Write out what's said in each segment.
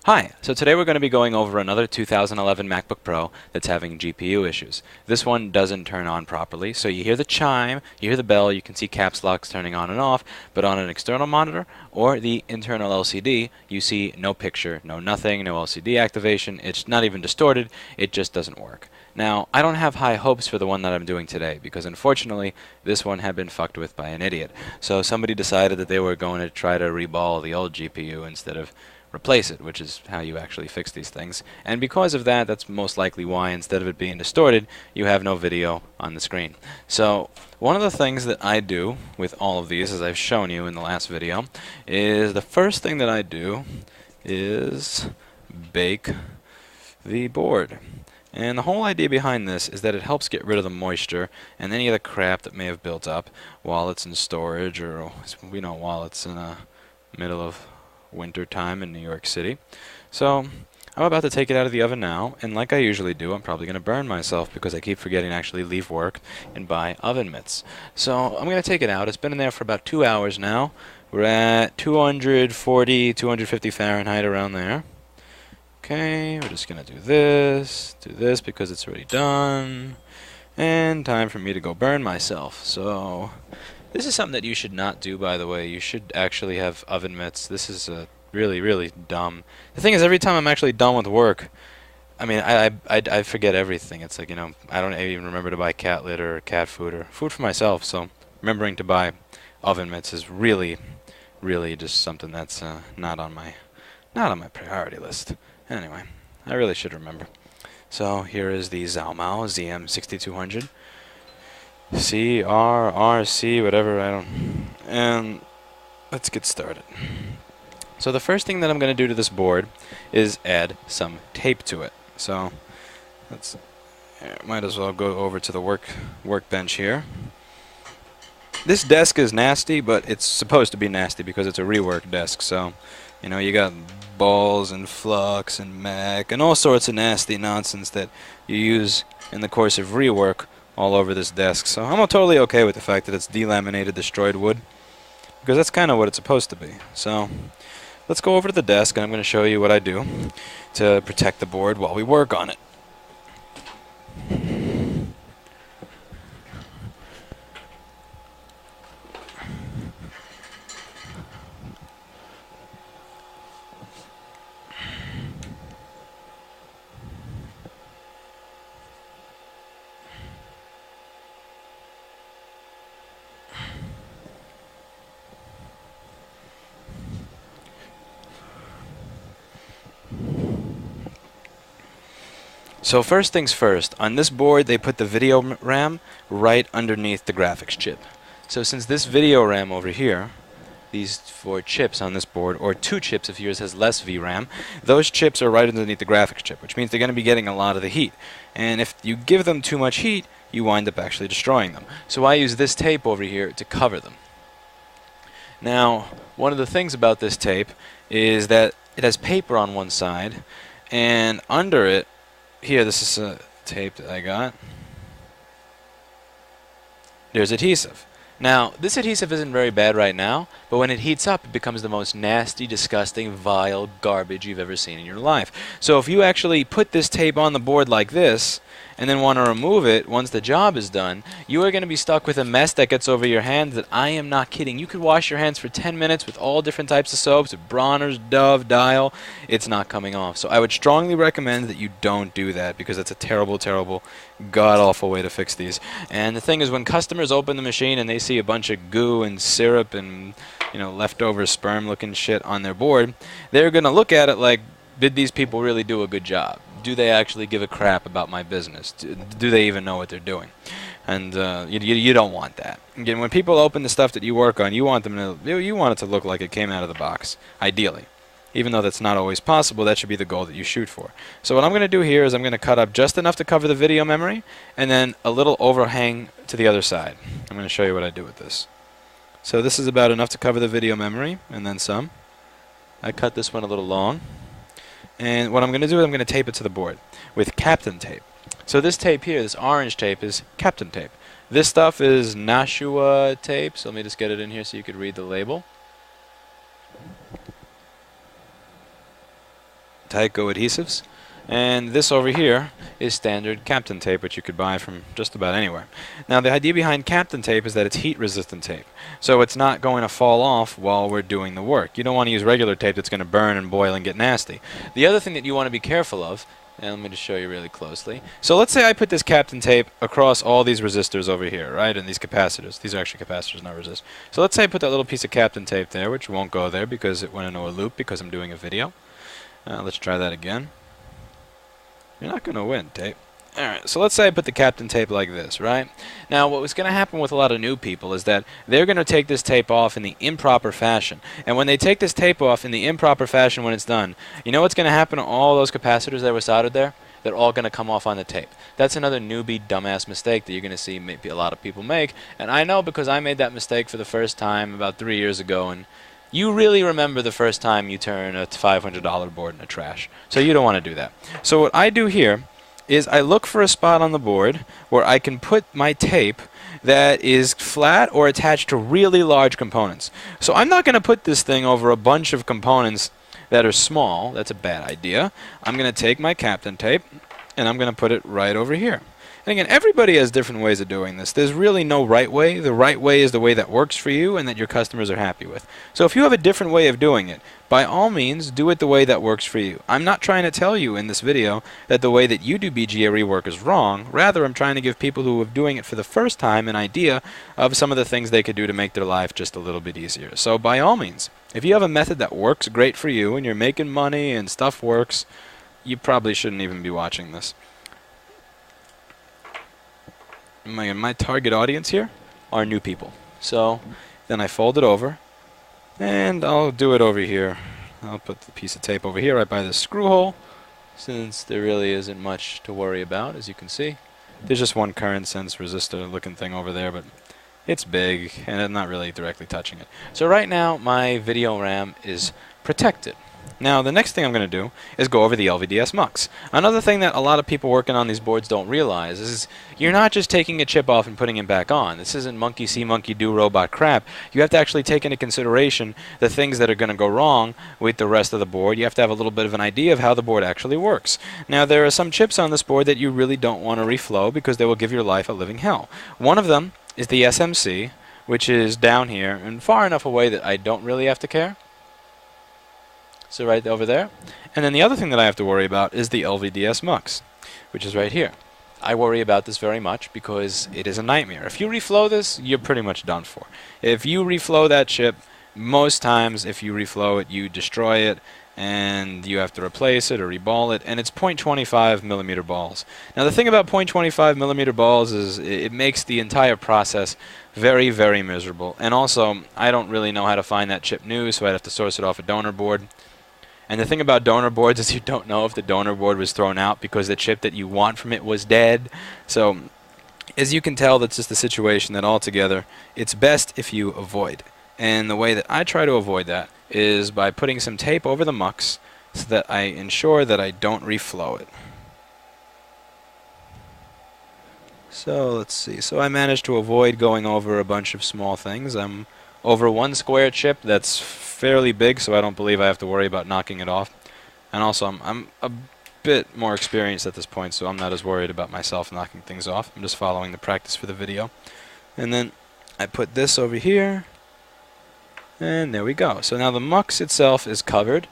Hi, so today we're going to be going over another 2011 MacBook Pro that's having GPU issues. This one doesn't turn on properly, so you hear the chime, you hear the bell, you can see caps locks turning on and off, but on an external monitor or the internal LCD, you see no picture, no nothing, no LCD activation, it's not even distorted, it just doesn't work. Now, I don't have high hopes for the one that I'm doing today, because unfortunately, this one had been fucked with by an idiot. So somebody decided that they were going to try to reball the old GPU instead of replace it, which is how you actually fix these things. And because of that, that's most likely why, instead of it being distorted, you have no video on the screen. So one of the things that I do with all of these, as I've shown you in the last video, is the first thing that I do is bake the board. And the whole idea behind this is that it helps get rid of the moisture and any of the crap that may have built up while it's in storage, or while it's in the middle of winter time in New York City. So I'm about to take it out of the oven now, and like I usually do, I'm probably going to burn myself because I keep forgetting to actually leave work and buy oven mitts. So I'm going to take it out. It's been in there for about 2 hours now. We're at 240, 250 Fahrenheit, around there. Okay, we're just going to do this because it's already done, and time for me to go burn myself. So this is something that you should not do, by the way. You should actually have oven mitts. This is really, really dumb. The thing is, every time I'm actually done with work, I mean, I forget everything. It's like, I don't even remember to buy cat litter or cat food or food for myself. So remembering to buy oven mitts is really, really just something that's not on my priority list. Anyway, I really should remember. So here is the Zhuo Mao ZM-R6200c, RRC, whatever, and let's get started. So the first thing that I'm going to do to this board is add some tape to it. So might as well go over to the workbench here. This desk is nasty, but it's supposed to be nasty because it's a rework desk. So you got balls and flux and Mac and all sorts of nasty nonsense that you use in the course of rework all over this desk. So I'm totally okay with the fact that it's delaminated destroyed wood, because that's kind of what it's supposed to be. So let's go over to the desk, and I'm going to show you what I do to protect the board while we work on it. So first things first, on this board they put the video RAM right underneath the graphics chip. So since this video RAM over here, these 4 chips on this board, or 2 chips if yours has less VRAM, those chips are right underneath the graphics chip, which means they're going to be getting a lot of the heat. And if you give them too much heat, you wind up actually destroying them. So I use this tape over here to cover them. Now, one of the things about this tape is that it has paper on one side, and under it, here, this is a tape that I got. There's adhesive. Now, this adhesive isn't very bad right now, but when it heats up, it becomes the most nasty, disgusting, vile garbage you've ever seen in your life. So if you actually put this tape on the board like this, and then want to remove it once the job is done, you are going to be stuck with a mess that gets over your hands that I am not kidding. You could wash your hands for 10 minutes with all different types of soaps, Bronner's, Dove, Dial. It's not coming off. So I would strongly recommend that you don't do that, because it's a terrible, terrible, god-awful way to fix these. And the thing is, when customers open the machine and they see a bunch of goo and syrup and leftover sperm-looking shit on their board, they're going to look at it like, did these people really do a good job? Do they actually give a crap about my business? Do they even know what they're doing? And you don't want that. Again, when people open the stuff that you work on, you want it to look like it came out of the box, ideally. Even though that's not always possible, that should be the goal that you shoot for. So what I'm going to do here is I'm going to cut up just enough to cover the video memory, and then a little overhang to the other side. I'm going to show you what I do with this. So this is about enough to cover the video memory, and then some. I cut this one a little long. And what I'm going to do is I'm going to tape it to the board with Captain tape. So this tape here, this orange tape, is Captain tape. This stuff is Nashua tape, so let me just get it in here so you could read the label. Tyco adhesives. And this over here is standard Kapton tape, which you could buy from just about anywhere. Now, the idea behind Kapton tape is that it's heat-resistant tape, so it's not going to fall off while we're doing the work. You don't want to use regular tape that's going to burn and boil and get nasty. The other thing that you want to be careful of, and let me just show you really closely. So let's say I put this Kapton tape across all these resistors over here, right, and these capacitors. These are actually capacitors, not resistors. So let's say I put that little piece of Kapton tape there, which won't go there because it went into a loop because I'm doing a video. Let's try that again. You're not going to win, tape. Alright, so let's say I put the Kapton tape like this, right? Now, what was going to happen with a lot of new people is that they're going to take this tape off in the improper fashion. And when they take this tape off in the improper fashion when it's done, you know what's going to happen to all those capacitors that were soldered there? They're all going to come off on the tape. That's another newbie dumbass mistake that you're going to see maybe a lot of people make. And I know because I made that mistake for the first time about 3 years ago, and you really remember the first time you turn a $500 board in the trash. So you don't want to do that. So what I do here is I look for a spot on the board where I can put my tape that is flat or attached to really large components. So I'm not going to put this thing over a bunch of components that are small. That's a bad idea. I'm going to take my Kapton tape and I'm going to put it right over here. And again, everybody has different ways of doing this. There's really no right way. The right way is the way that works for you and that your customers are happy with. So if you have a different way of doing it, by all means, do it the way that works for you. I'm not trying to tell you in this video that the way that you do BGA rework is wrong. Rather, I'm trying to give people who are doing it for the first time an idea of some of the things they could do to make their life just a little bit easier. So by all means, if you have a method that works great for you and you're making money and stuff works, you probably shouldn't even be watching this. My target audience here are new people. So then I fold it over, and I'll do it over here. I'll put the piece of tape over here right by the screw hole, since there really isn't much to worry about, as you can see. There's just one current sense resistor looking thing over there, but it's big, and I'm not really directly touching it. So right now, my video RAM is protected. Now, the next thing I'm going to do is go over the LVDS mux. Another thing that a lot of people working on these boards don't realize is you're not just taking a chip off and putting it back on. This isn't monkey see, monkey do robot crap. You have to actually take into consideration the things that are going to go wrong with the rest of the board. You have to have a little bit of an idea of how the board actually works. Now, there are some chips on this board that you really don't want to reflow because they will give your life a living hell. One of them is the SMC, which is down here and far enough away that I don't really have to care. So right over there. And then the other thing that I have to worry about is the LVDS mux, which is right here. I worry about this very much because it is a nightmare. If you reflow this, you're pretty much done for. If you reflow that chip, most times if you reflow it, you destroy it and you have to replace it or reball it, and it's 0.25 millimeter balls. Now the thing about 0.25 millimeter balls is it makes the entire process very, very miserable. And also, I don't really know how to find that chip new, so I'd have to source it off a donor board. And the thing about donor boards is you don't know if the donor board was thrown out because the chip that you want from it was dead. So, as you can tell, that's just a situation that altogether it's best if you avoid. And the way that I try to avoid that is by putting some tape over the mux so that I ensure that I don't reflow it. So, let's see. So I managed to avoid going over a bunch of small things. I'm over one square chip that's fairly big, so I don't believe I have to worry about knocking it off. And also, I'm a bit more experienced at this point, so I'm not as worried about myself knocking things off. I'm just following the practice for the video. And then I put this over here, and there we go. So now the mux itself is covered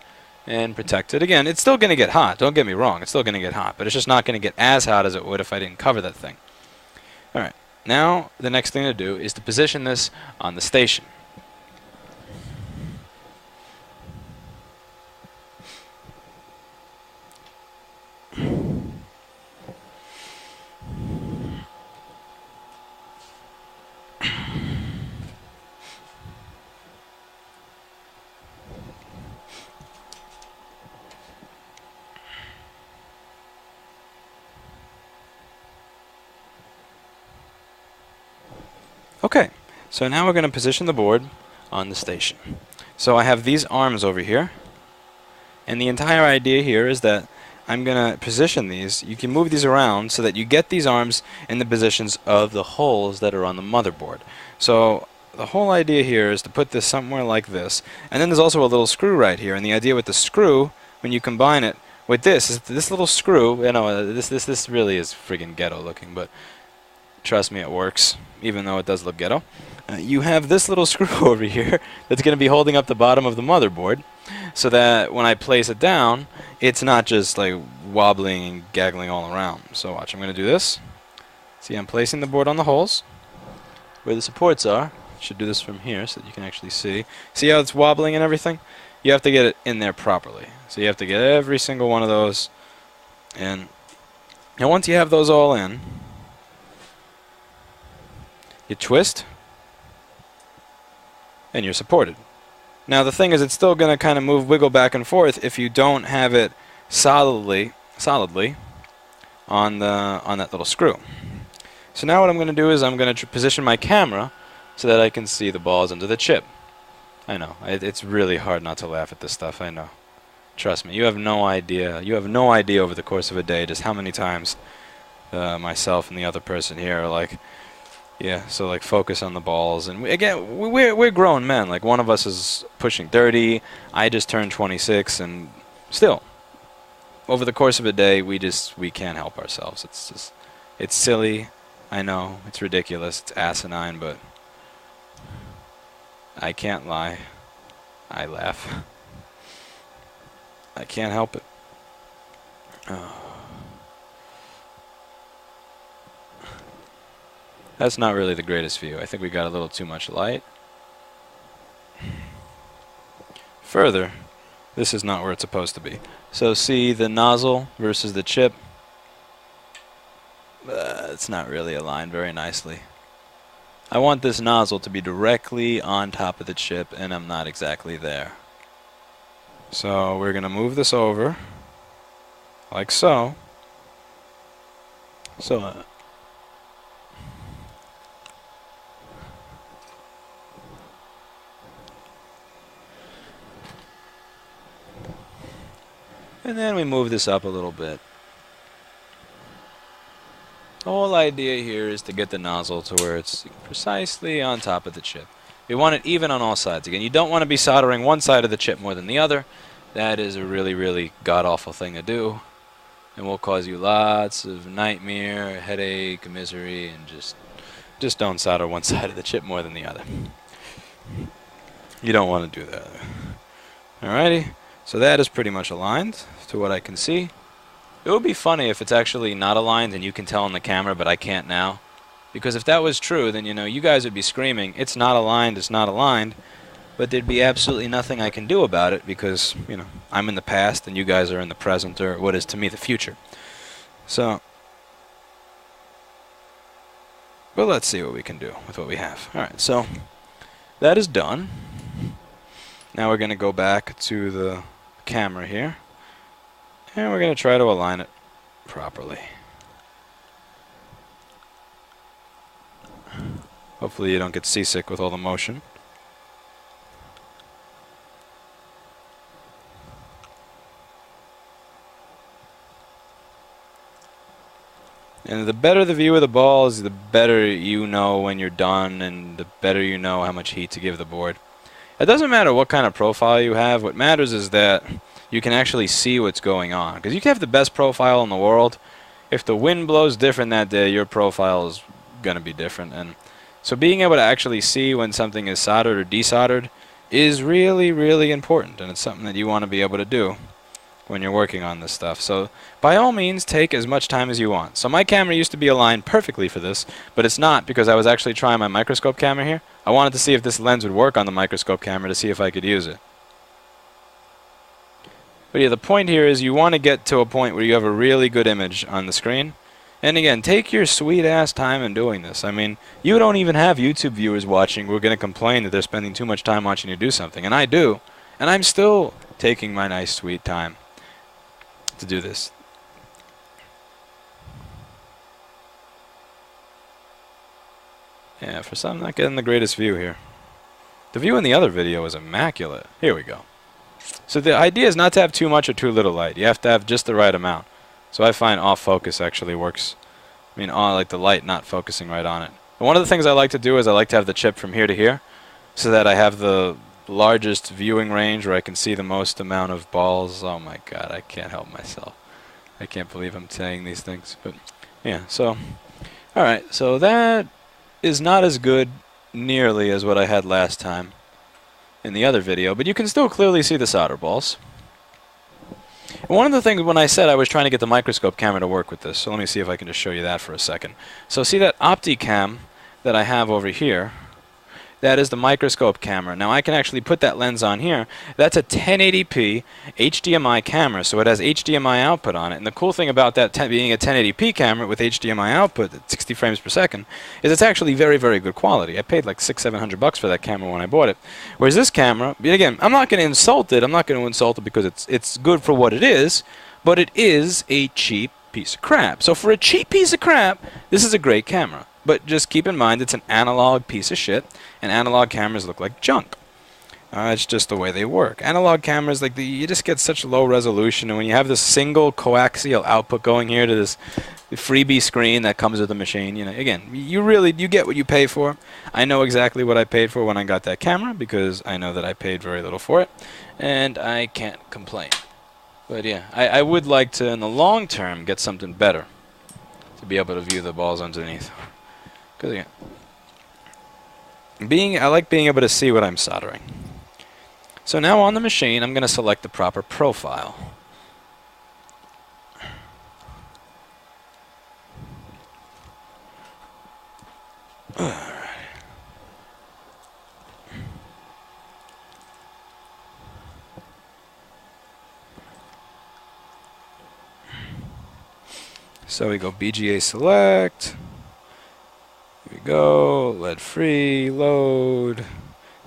and protected. Again, it's still going to get hot. Don't get me wrong. It's still going to get hot, but it's just not going to get as hot as it would if I didn't cover that thing. Alright, now the next thing to do is to position this on the station. Okay, so now we're going to position the board on the station. So I have these arms over here, and the entire idea here is that I'm going to position these. You can move these around so that you get these arms in the positions of the holes that are on the motherboard. So the whole idea here is to put this somewhere like this, and then there's also a little screw right here, and the idea with the screw, when you combine it with this little screw, you know, this really is friggin' ghetto looking, but trust me, it works, even though it does look ghetto. You have this little screw over here that's going to be holding up the bottom of the motherboard, so that when I place it down, it's not just like wobbling and gaggling all around. So watch, I'm going to do this. See, I'm placing the board on the holes where the supports are. Should do this from here so that you can actually see. See how it's wobbling and everything? You have to get it in there properly. So you have to get every single one of those in. And once you have those all in, you twist, and you're supported. Now the thing is, it's still going to kind of wiggle back and forth if you don't have it solidly on that little screw. So now what I'm going to do is I'm going to position my camera so that I can see the balls under the chip. I know, it's really hard not to laugh at this stuff, I know. Trust me, you have no idea. You have no idea over the course of a day just how many times myself and the other person here are like, yeah, so like focus on the balls. And we're grown men. Like one of us is pushing 30. I just turned 26, and still, over the course of a day, we can't help ourselves. It's silly. I know, it's ridiculous. It's asinine, but I can't lie. I laugh. I can't help it. That's not really the greatest view. I think we got a little too much light. Further, this is not where it's supposed to be. So see the nozzle versus the chip. It's not really aligned very nicely. I want this nozzle to be directly on top of the chip, and I'm not exactly there. So we're going to move this over, like so. And then we move this up a little bit. The whole idea here is to get the nozzle to where it's precisely on top of the chip. You want it even on all sides. Again, you don't want to be soldering one side of the chip more than the other. That is a really, really god-awful thing to do, and will cause you lots of nightmare, headache, misery, and just don't solder one side of the chip more than the other. You don't want to do that. Alrighty, so that is pretty much aligned to what I can see. It would be funny if it's actually not aligned and you can tell on the camera, but I can't now. Because if that was true, then, you know, you guys would be screaming, it's not aligned, it's not aligned. But there'd be absolutely nothing I can do about it because, you know, I'm in the past and you guys are in the present, or what is to me the future. So, but let's see what we can do with what we have. Alright, so that is done. Now we're going to go back to the camera here. And we're going to try to align it properly. Hopefully you don't get seasick with all the motion. And the better the view of the balls, the better you know when you're done, and the better you know how much heat to give the board. It doesn't matter what kind of profile you have. What matters is that you can actually see what's going on. Because you can have the best profile in the world. If the wind blows different that day, your profile is going to be different. And so being able to actually see when something is soldered or desoldered is really, really important. And it's something that you want to be able to do when you're working on this stuff. So by all means, take as much time as you want. So my camera used to be aligned perfectly for this, but it's not, because I was actually trying my microscope camera here. I wanted to see if this lens would work on the microscope camera to see if I could use it. But yeah, the point here is you want to get to a point where you have a really good image on the screen. And again, take your sweet ass time in doing this. I mean, you don't even have YouTube viewers watching who are going to complain that they're spending too much time watching you do something. And I do. And I'm still taking my nice sweet time to do this. Yeah, for some, I'm not getting the greatest view here. The view in the other video was immaculate. Here we go. So the idea is not to have too much or too little light. You have to have just the right amount. So I find off focus actually works. I mean, like the light not focusing right on it. And one of the things I like to do is I like to have the chip from here to here, so that I have the largest viewing range where I can see the most amount of balls. Oh my god, I can't help myself. I can't believe I'm saying these things. But yeah, so alright, so that is not as good nearly as what I had last time in the other video, but you can still clearly see the solder balls. And one of the things when I said I was trying to get the microscope camera to work with this, so let me see if I can just show you that for a second. So see that OptiCam that I have over here? That is the microscope camera. Now I can actually put that lens on here. That's a 1080p HDMI camera, so it has HDMI output on it. And the cool thing about that being a 1080p camera with HDMI output at 60 frames per second is it's actually very, very good quality. I paid like $600-700 for that camera when I bought it. Whereas this camera, again, I'm not going to insult it. I'm not going to insult it because it's good for what it is, but it is a cheap piece of crap. So for a cheap piece of crap, this is a great camera. But just keep in mind it's an analog piece of shit, and analog cameras look like junk. It's just the way they work. Analog cameras, like you just get such low resolution, and when you have this single coaxial output going here to this freebie screen that comes with the machine, you know, again, you get what you pay for. I know exactly what I paid for when I got that camera because I know that I paid very little for it, and I can't complain. But yeah, I would like to, in the long term, get something better to be able to view the balls underneath. Because again, I like being able to see what I'm soldering. So now on the machine, I'm going to select the proper profile. So we go BGA select. Here we go, lead free, load,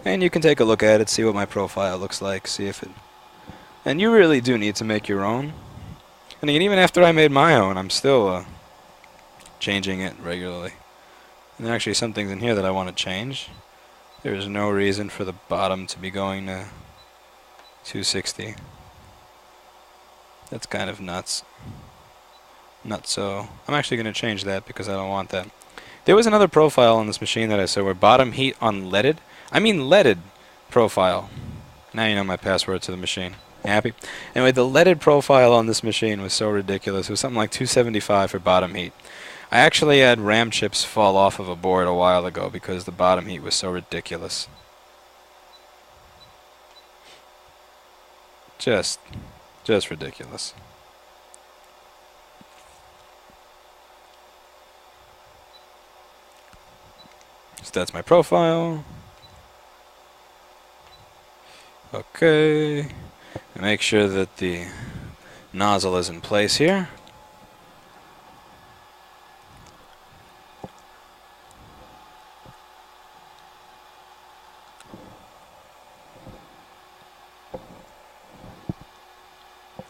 and you can take a look at it, see what my profile looks like, see if it, and you really do need to make your own. And again, even after I made my own, I'm still changing it regularly. And there are actually some things in here that I want to change. There is no reason for the bottom to be going to 260. That's kind of nuts. So I'm actually going to change that because I don't want that. There was another profile on this machine that I said where bottom heat unleaded. I mean leaded profile. Now you know my password to the machine. Happy? Anyway, the leaded profile on this machine was so ridiculous. It was something like 275 for bottom heat. I actually had RAM chips fall off of a board a while ago because the bottom heat was so ridiculous. Just ridiculous. So that's my profile. Okay. Make sure that the nozzle is in place here.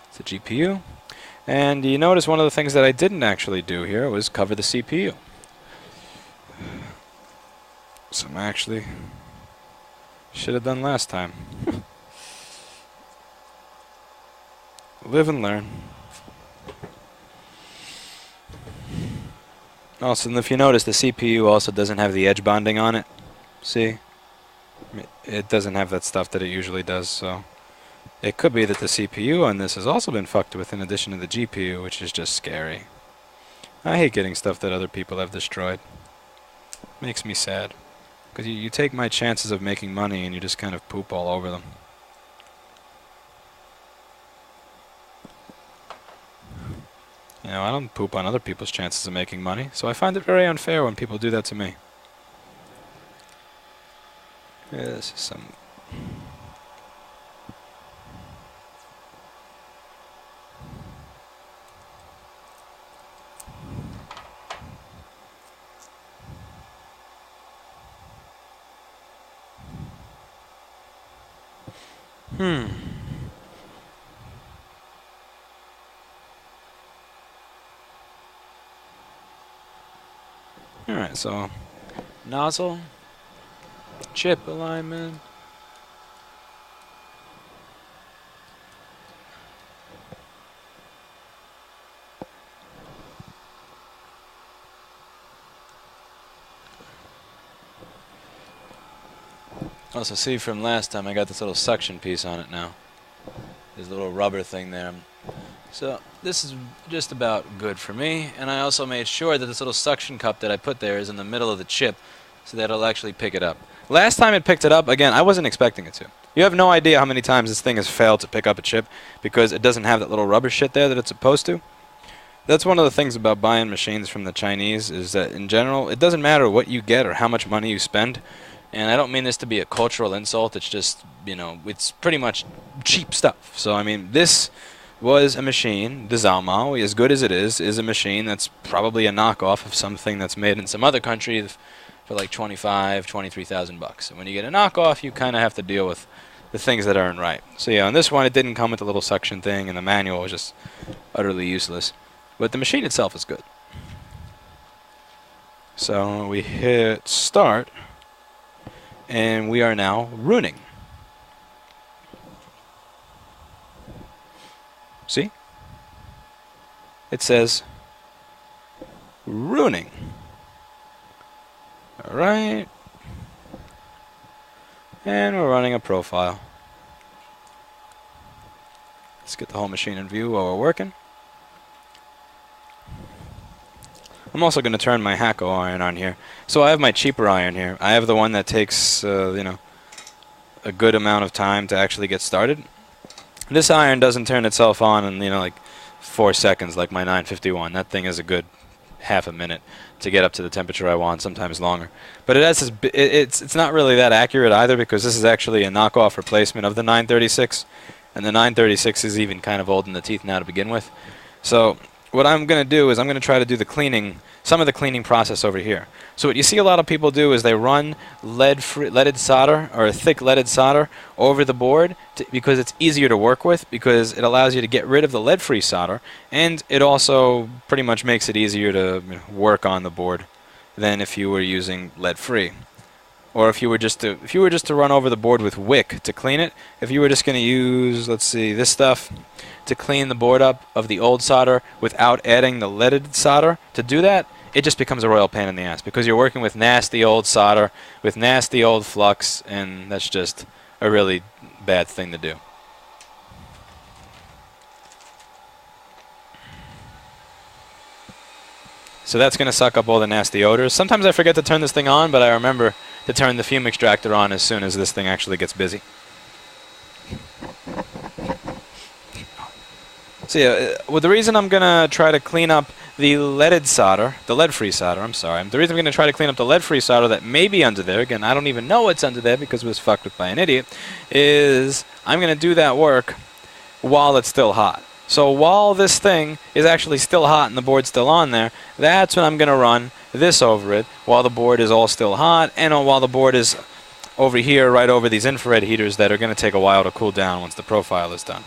It's a GPU. And you notice one of the things that I didn't actually do here was cover the CPU. Some actually should have done last time. Live and learn. Also, and if you notice, the CPU also doesn't have the edge bonding on it. See? It doesn't have that stuff that it usually does, so it could be that the CPU on this has also been fucked with in addition to the GPU, which is just scary. I hate getting stuff that other people have destroyed. Makes me sad. Because you take my chances of making money and you just kind of poop all over them. You know, I don't poop on other people's chances of making money, so I find it very unfair when people do that to me. Yeah, this is some... Alright, so nozzle, chip alignment. Also, see from last time, I got this little suction piece on it now. There's a little rubber thing there. So this is just about good for me. And I also made sure that this little suction cup that I put there is in the middle of the chip so that it'll actually pick it up. Last time it picked it up, again, I wasn't expecting it to. You have no idea how many times this thing has failed to pick up a chip because it doesn't have that little rubber shit there that it's supposed to. That's one of the things about buying machines from the Chinese, is that in general, it doesn't matter what you get or how much money you spend. And I don't mean this to be a cultural insult, it's just, you know, it's pretty much cheap stuff. So, I mean, this was a machine, the Zhuo Mao, as good as it is a machine that's probably a knockoff of something that's made in some other country for like 25, 23,000 bucks. And when you get a knockoff, you kind of have to deal with the things that aren't right. So yeah, on this one, it didn't come with the little suction thing, and the manual was just utterly useless. But the machine itself is good. So we hit start, and we are now runing. See? It says runing. Alright. And we're running a profile. Let's get the whole machine in view while we're working. I'm also going to turn my Hakko iron on here. So I have my cheaper iron here. I have the one that takes, you know, a good amount of time to actually get started. This iron doesn't turn itself on in, you know, like 4 seconds like my 951. That thing is a good half a minute to get up to the temperature I want, sometimes longer. But it has this, it's not really that accurate either, because this is actually a knockoff replacement of the 936, and the 936 is even kind of old in the teeth now to begin with. So what I'm going to do is I'm going to try to do the cleaning, some of the cleaning process over here. So what you see a lot of people do is they run leaded solder, or thick leaded solder, over the board because it's easier to work with, because it allows you to get rid of the lead-free solder, and it also pretty much makes it easier to work on the board than if you were using lead-free. Or if you were just to run over the board with wick to clean it, if you were just going to use, let's see, this stuff to clean the board up of the old solder without adding the leaded solder, to do that, it just becomes a royal pain in the ass, because you're working with nasty old solder, with nasty old flux, and that's just a really bad thing to do. So that's going to suck up all the nasty odors. Sometimes I forget to turn this thing on, but I remember to turn the fume extractor on as soon as this thing actually gets busy. So yeah, well, the reason I'm going to try to clean up the leaded solder, the lead-free solder, I'm sorry. The reason I'm going to try to clean up the lead-free solder that may be under there, again, I don't even know what's under there because it was fucked with by an idiot, is I'm going to do that work while it's still hot. So while this thing is actually still hot and the board's still on there, that's when I'm going to run this over it while the board is all still hot, and while the board is over here right over these infrared heaters that are going to take a while to cool down once the profile is done.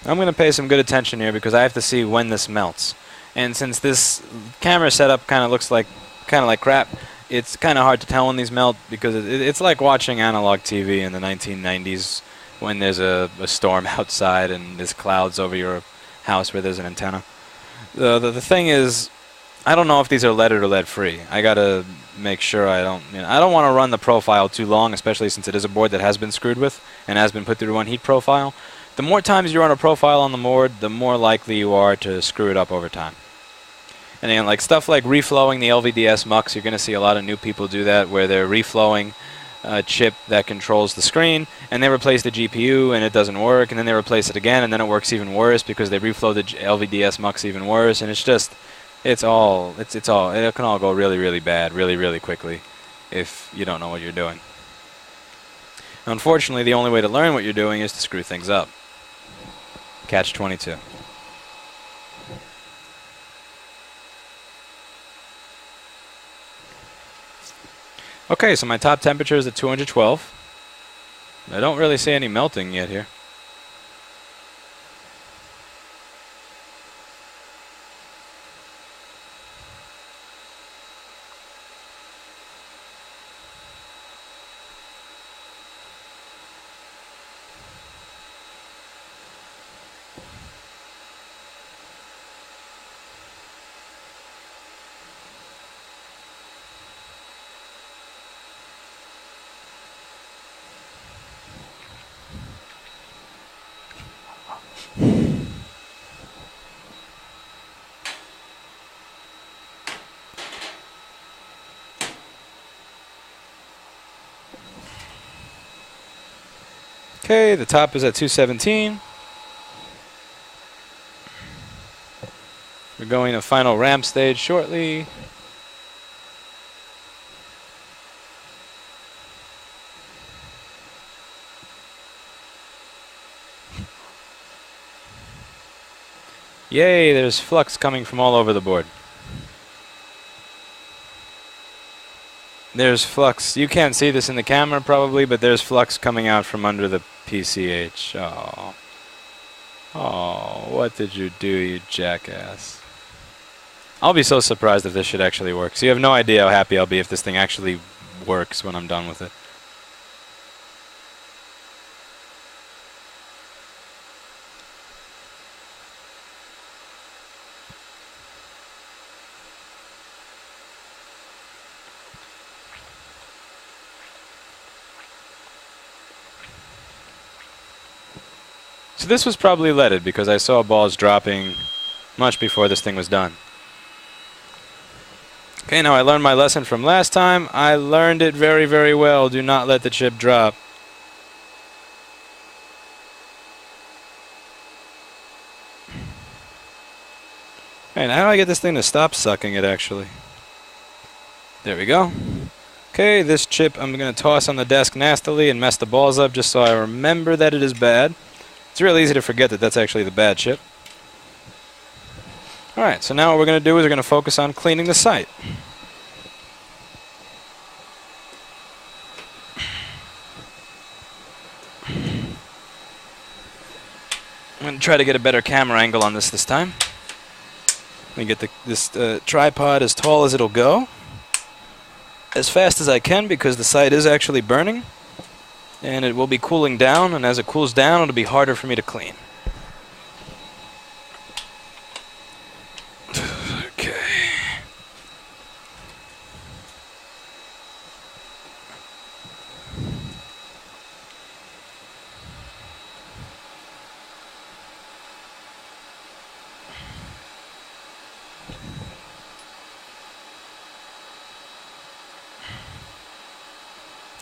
I'm going to pay some good attention here because I have to see when this melts. And since this camera setup kind of looks like crap, it's kind of hard to tell when these melt, because it's like watching analog TV in the 1990s when there's a storm outside and there's clouds over your house where there's an antenna. The thing is, I don't know if these are leaded or lead-free. I got to make sure I don't want to run the profile too long, especially since it is a board that has been screwed with and has been put through one heat profile. The more times you run a profile on the board, the more likely you are to screw it up over time. And again, like stuff like reflowing the LVDS mux, you're going to see a lot of new people do that, where they're reflowing a chip that controls the screen, and they replace the GPU and it doesn't work, and then they replace it again and then it works even worse because they reflow the LVDS mux even worse, and it's just, it can all go really, really bad, really, really quickly. if you don't know what you're doing. Unfortunately, the only way to learn what you're doing is to screw things up. Catch 22. Okay, so my top temperature is at 212. I don't really see any melting yet here. Okay, the top is at 217. We're going to final ramp stage shortly. Yay, there's flux coming from all over the board. There's flux. You can't see this in the camera probably, but there's flux coming out from under the PCH. Oh. Oh, what did you do, you jackass? I'll be so surprised if this shit actually works. You have no idea how happy I'll be if this thing actually works when I'm done with it. So this was probably leaded because I saw balls dropping much before this thing was done. Okay, now I learned my lesson from last time. I learned it very, very well. Do not let the chip drop. Alright, how do I get this thing to stop sucking it actually? There we go. Okay, this chip I'm going to toss on the desk nastily and mess the balls up just so I remember that it is bad. It's real easy to forget that that's actually the bad chip. Alright, so now what we're going to do is we're going to focus on cleaning the site. I'm going to try to get a better camera angle on this time. Let me get this tripod as tall as it'll go. As fast as I can because the site is actually burning. And it will be cooling down, and as it cools down, it'll be harder for me to clean. Okay.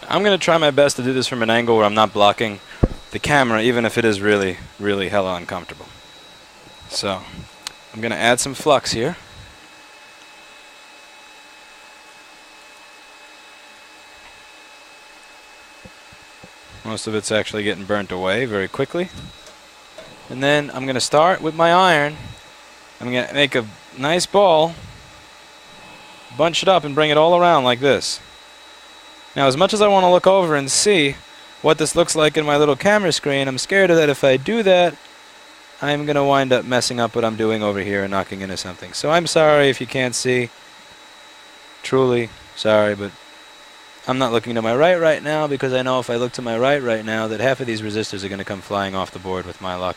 I'm going to try my best to do this from an angle where I'm not blocking the camera, even if it is really, really hella uncomfortable. So, I'm going to add some flux here. Most of it's actually getting burnt away very quickly. And then I'm going to start with my iron. I'm going to make a nice ball, bunch it up and bring it all around like this. Now, as much as I want to look over and see what this looks like in my little camera screen, I'm scared that if I do that, I'm going to wind up messing up what I'm doing over here and knocking into something. So I'm sorry if you can't see. Truly sorry, but I'm not looking to my right now because I know if I look to my right now that half of these resistors are going to come flying off the board with my luck.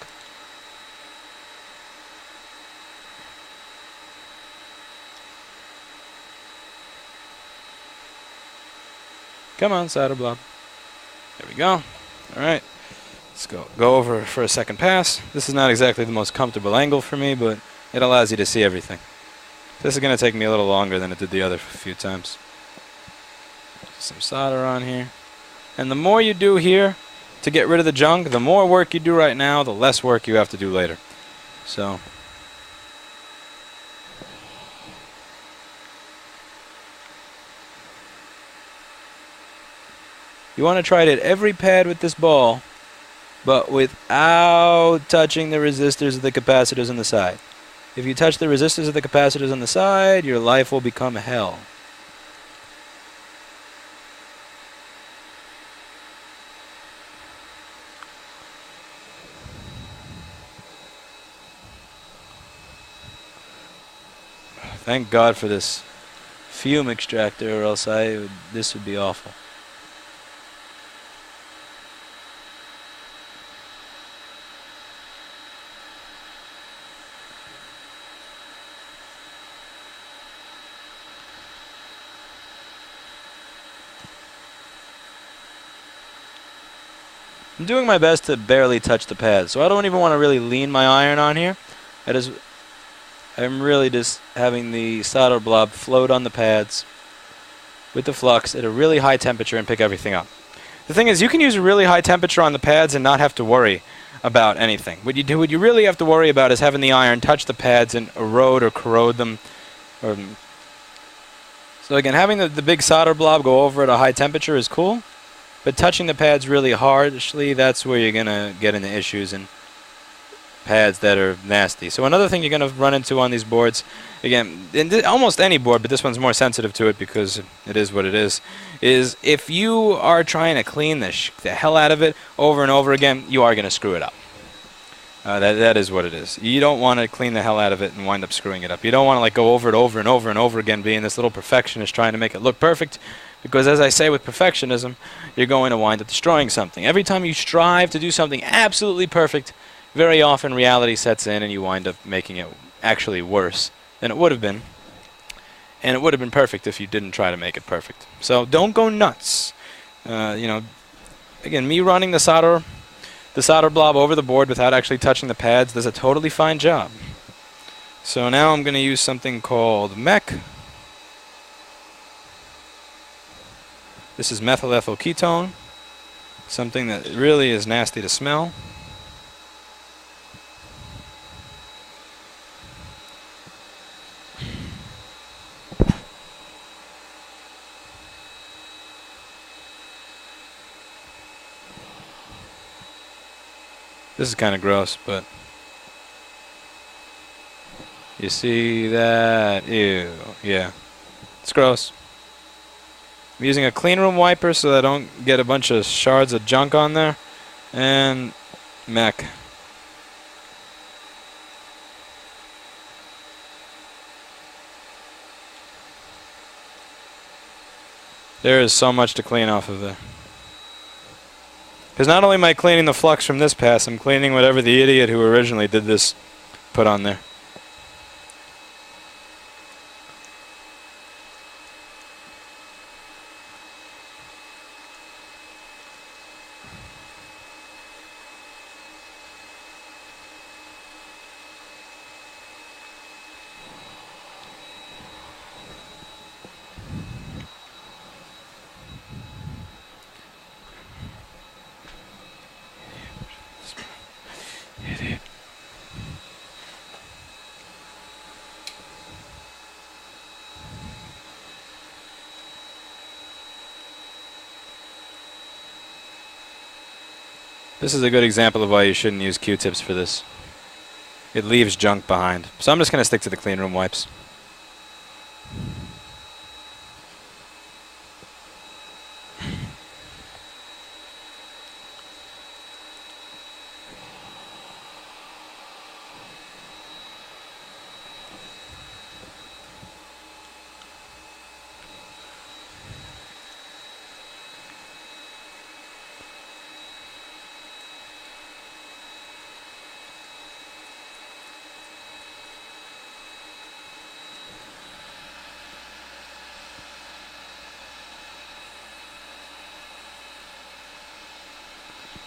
Come on, solder blob. There we go. Alright. Let's go over for a second pass. This is not exactly the most comfortable angle for me, but it allows you to see everything. This is going to take me a little longer than it did the other few times. Some solder on here. And the more you do here to get rid of the junk, the more work you do right now, the less work you have to do later. So... You want to try to hit every pad with this ball, but without touching the resistors of the capacitors on the side. If you touch the resistors of the capacitors on the side, your life will become hell. Thank God for this fume extractor, or else this would be awful. I'm doing my best to barely touch the pad, so I don't even want to really lean my iron on here. I'm really just having the solder blob float on the pads with the flux at a really high temperature and pick everything up. The thing is, you can use a really high temperature on the pads and not have to worry about anything. What you really have to worry about is having the iron touch the pads and erode or corrode them. So again, having the big solder blob go over at a high temperature is cool, but touching the pads really harshly, that's where you're going to get into issues and pads that are nasty. So another thing you're going to run into on these boards, again, in almost any board, but this one's more sensitive to it because it is what it is if you are trying to clean the hell out of it over and over again, you are going to screw it up. That is what it is. You don't want to clean the hell out of it and wind up screwing it up. You don't want to like go over it over and over and over again, being this little perfectionist trying to make it look perfect, because as I say with perfectionism, you're going to wind up destroying something. Every time you strive to do something absolutely perfect, very often reality sets in and you wind up making it actually worse than it would have been. And it would have been perfect if you didn't try to make it perfect. So don't go nuts. Again, me running the solder blob over the board without actually touching the pads does a totally fine job. So now I'm going to use something called MEC. This is methyl ethyl ketone, something that really is nasty to smell. This is kind of gross, but you see that? Ew. Yeah. It's gross. I'm using a clean room wiper so that I don't get a bunch of shards of junk on there. And MEC. There is so much to clean off of there. Because not only am I cleaning the flux from this pass, I'm cleaning whatever the idiot who originally did this put on there. This is a good example of why you shouldn't use Q-tips for this. It leaves junk behind. So I'm just going to stick to the clean room wipes.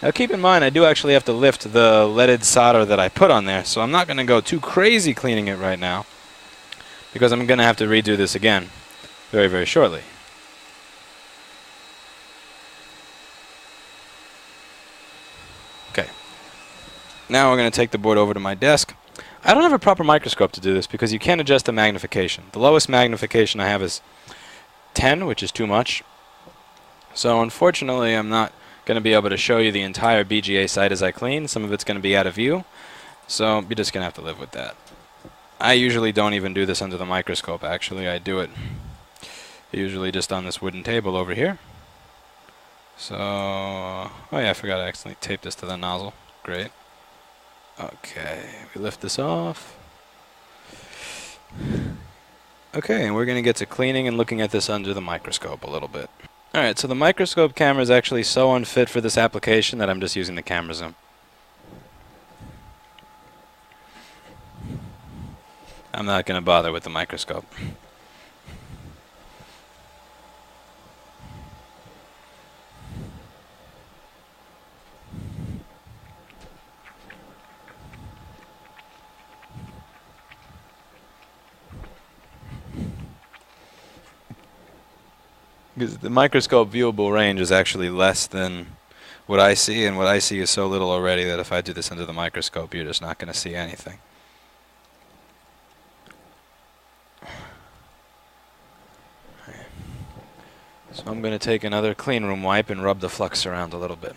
Now keep in mind, I do actually have to lift the leaded solder that I put on there, so I'm not going to go too crazy cleaning it right now, because I'm going to have to redo this again very, very shortly. Okay. Now we're going to take the board over to my desk. I don't have a proper microscope to do this because you can't adjust the magnification. The lowest magnification I have is 10, which is too much. So unfortunately, I'm not going to be able to show you the entire BGA site as I clean. Some of it's going to be out of view, so you're just going to have to live with that. I usually don't even do this under the microscope, actually. I do it usually just on this wooden table over here. So, oh yeah, I forgot I accidentally taped this to the nozzle. Great. Okay, we lift this off. Okay, and we're going to get to cleaning and looking at this under the microscope a little bit. Alright, so the microscope camera is actually so unfit for this application that I'm just using the camera zoom. I'm not going to bother with the microscope. Because the microscope viewable range is actually less than what I see, and what I see is so little already that if I do this under the microscope, you're just not going to see anything. So I'm going to take another clean room wipe and rub the flux around a little bit.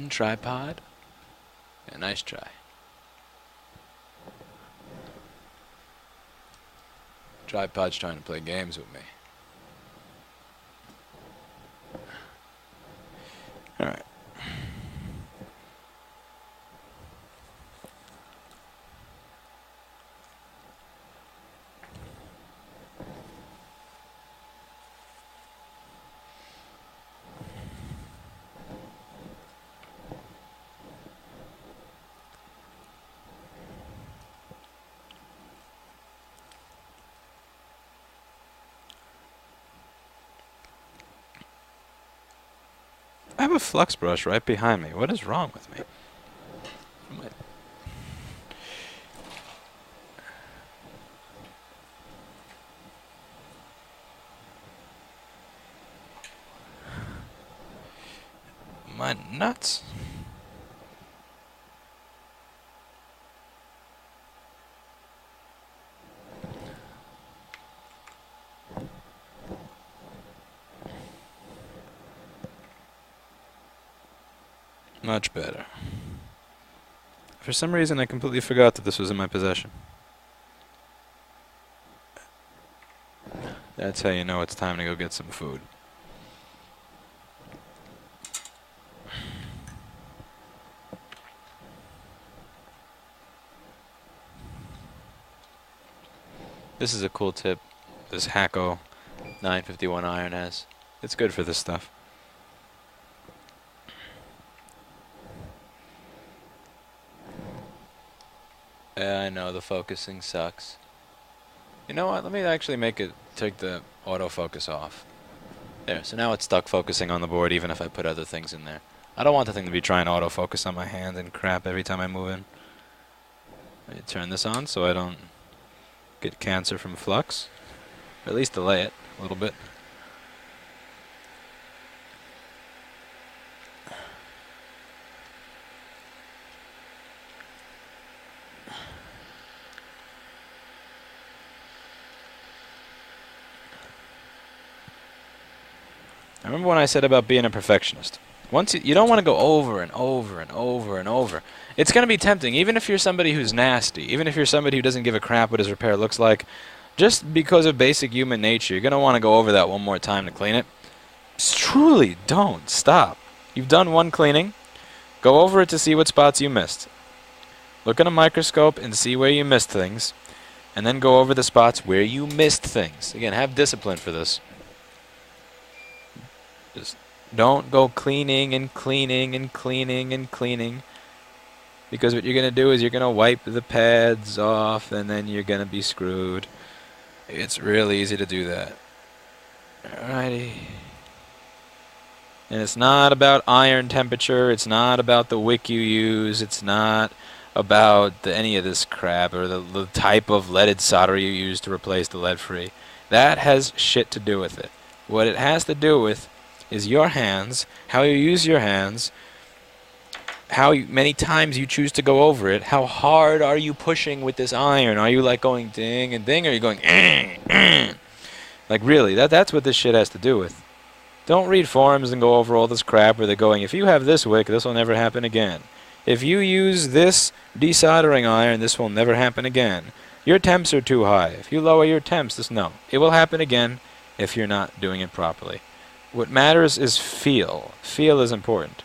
Tripod. Yeah, nice try. Tripod's trying to play games with me. Alright. I have a flux brush right behind me. What is wrong with me? Am I nuts? Much better. For some reason, I completely forgot that this was in my possession. That's how you know it's time to go get some food. This is a cool tip. This Hacko 951 iron has. It's good for this stuff. Yeah, I know, the focusing sucks. You know what, let me actually take the autofocus off. There, so now it's stuck focusing on the board even if I put other things in there. I don't want the thing to be trying to autofocus on my hand and crap every time I move in. Let me turn this on so I don't get cancer from flux. Or at least delay it a little bit. I remember when I said about being a perfectionist. Once you don't want to go over and over and over and over. It's going to be tempting, even if you're somebody who's nasty, even if you're somebody who doesn't give a crap what his repair looks like, just because of basic human nature, you're going to want to go over that one more time to clean it. Truly, don't stop. You've done one cleaning. Go over it to see what spots you missed. Look in a microscope and see where you missed things, and then go over the spots where you missed things. Again, have discipline for this. Just don't go cleaning and cleaning and cleaning and cleaning, because what you're going to do is you're going to wipe the pads off and then you're going to be screwed. It's real easy to do that. Alrighty. And it's not about iron temperature, it's not about the wick you use, it's not about any of this crap or the type of leaded solder you use to replace the lead-free. That has shit to do with it. What it has to do with is your hands, how you use your hands, how many times you choose to go over it. How hard are you pushing with this iron? Are you like going ding and ding, or are you going like really? That's what this shit has to do with. Don't read forums and go over all this crap where they're going, if you have this wick, this will never happen again. If you use this desoldering iron, this will never happen again. Your temps are too high. If you lower your temps, no. It will happen again if you're not doing it properly. What matters is feel. Feel is important.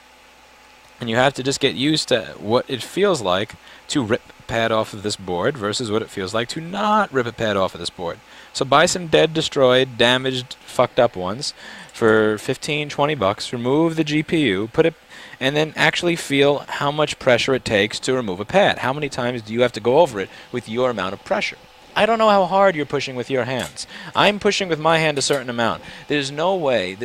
And you have to just get used to what it feels like to rip pad off of this board versus what it feels like to not rip a pad off of this board. So buy some dead, destroyed, damaged, fucked up ones for 15, 20 bucks. Remove the GPU, put it, and then actually feel how much pressure it takes to remove a pad. How many times do you have to go over it with your amount of pressure? I don't know how hard you're pushing with your hands. I'm pushing with my hand a certain amount. There's no way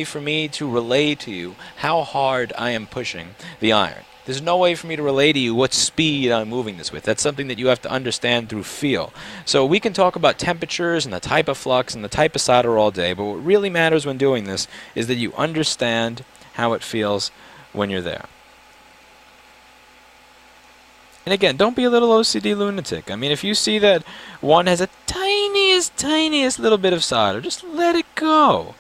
for me to relay to you how hard I am pushing the iron. There's no way for me to relay to you what speed I'm moving this with. That's something that you have to understand through feel. So we can talk about temperatures and the type of flux and the type of solder all day, but what really matters when doing this is that you understand how it feels when you're there. And again, don't be a little OCD lunatic. I mean, if you see that one has a tiniest little bit of solder, just let it go.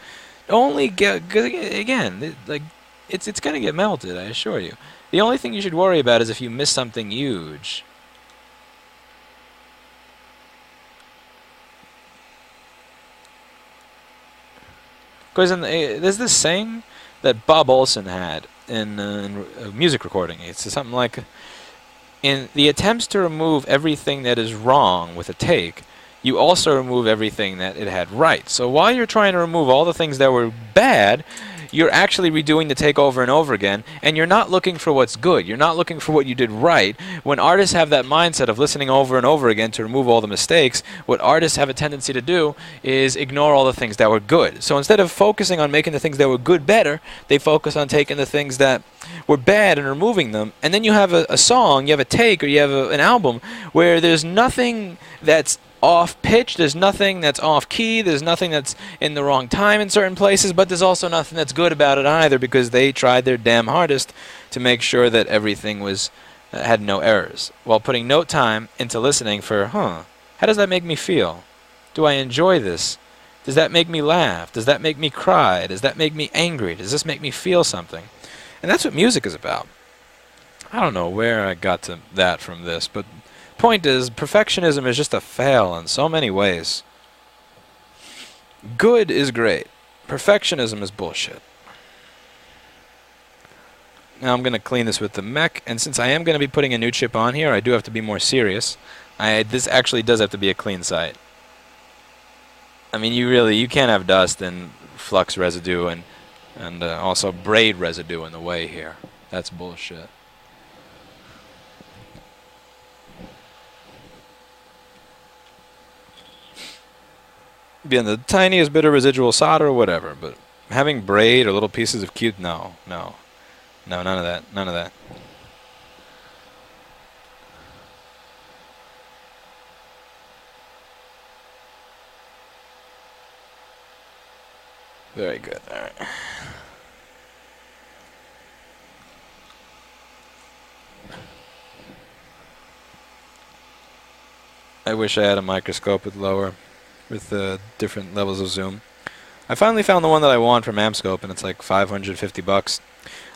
Only again, like it's gonna get melted, I assure you. The only thing you should worry about is if you miss something huge. Because there's this saying that Bob Olson had in a music recording. It's something like, in the attempts to remove everything that is wrong with a take, you also remove everything that it had right. So while you're trying to remove all the things that were bad, you're actually redoing the take over and over again, and you're not looking for what's good. You're not looking for what you did right. When artists have that mindset of listening over and over again to remove all the mistakes, what artists have a tendency to do is ignore all the things that were good. So instead of focusing on making the things that were good better, they focus on taking the things that were bad and removing them. And then you have a song, you have a take, or you have an album where there's nothing that's off pitch, there's nothing that's off key, there's nothing that's in the wrong time in certain places, but there's also nothing that's good about it either, because they tried their damn hardest to make sure that everything was had no errors, while putting no time into listening for, how does that make me feel? Do I enjoy this? Does that make me laugh? Does that make me cry? Does that make me angry? Does this make me feel something? And that's what music is about. I don't know where I got to that from this, but point is, perfectionism is just a fail in so many ways. Good is great. Perfectionism is bullshit. Now I'm going to clean this with the mech, and since I am going to be putting a new chip on here, I do have to be more serious. This actually does have to be a clean site. I mean, you can't have dust and flux residue and also braid residue in the way here. That's bullshit. Being the tiniest bit of residual solder or whatever, but having braid or little pieces of cute, no, none of that. Very good. All right. I wish I had a microscope with different levels of zoom. I finally found the one that I want from Amscope, and it's like 550 bucks.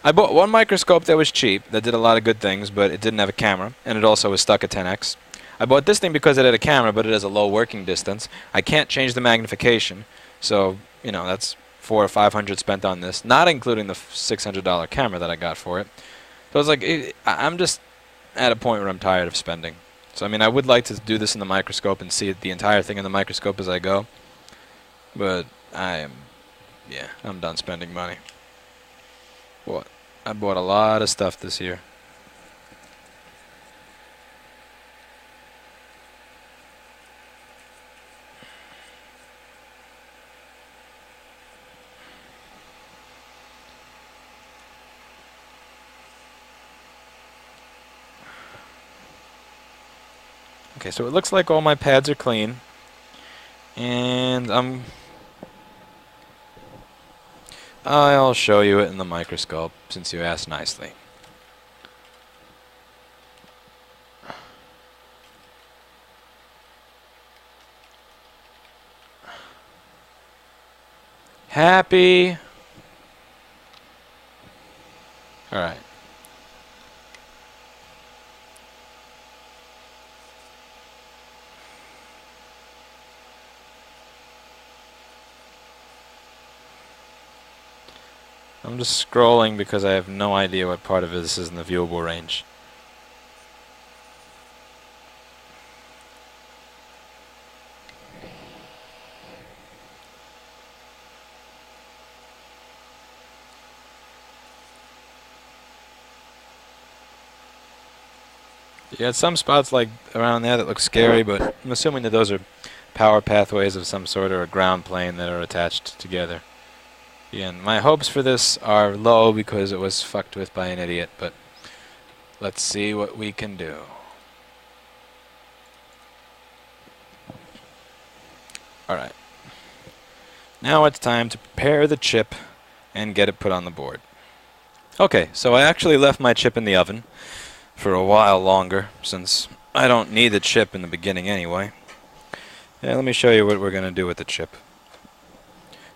I bought one microscope that was cheap, that did a lot of good things, but it didn't have a camera, and it also was stuck at 10x. I bought this thing because it had a camera, but it has a low working distance. I can't change the magnification, so, you know, that's $400 or $500 spent on this, not including the $600 camera that I got for it. So it's like, I'm just at a point where I'm tired of spending. So, I mean, I would like to do this in the microscope and see the entire thing in the microscope as I go. But I'm done spending money. I bought a lot of stuff this year. Okay, so it looks like all my pads are clean, and I'll show you it in the microscope since you asked nicely. Happy. Alright. I'm just scrolling because I have no idea what part of this is in the viewable range. You got some spots like around there that look scary, but I'm assuming that those are power pathways of some sort or a ground plane that are attached together. Again, my hopes for this are low because it was fucked with by an idiot, but let's see what we can do. Alright. Now it's time to prepare the chip and get it put on the board. Okay, so I actually left my chip in the oven for a while longer, since I don't need the chip in the beginning anyway. Yeah, let me show you what we're going to do with the chip.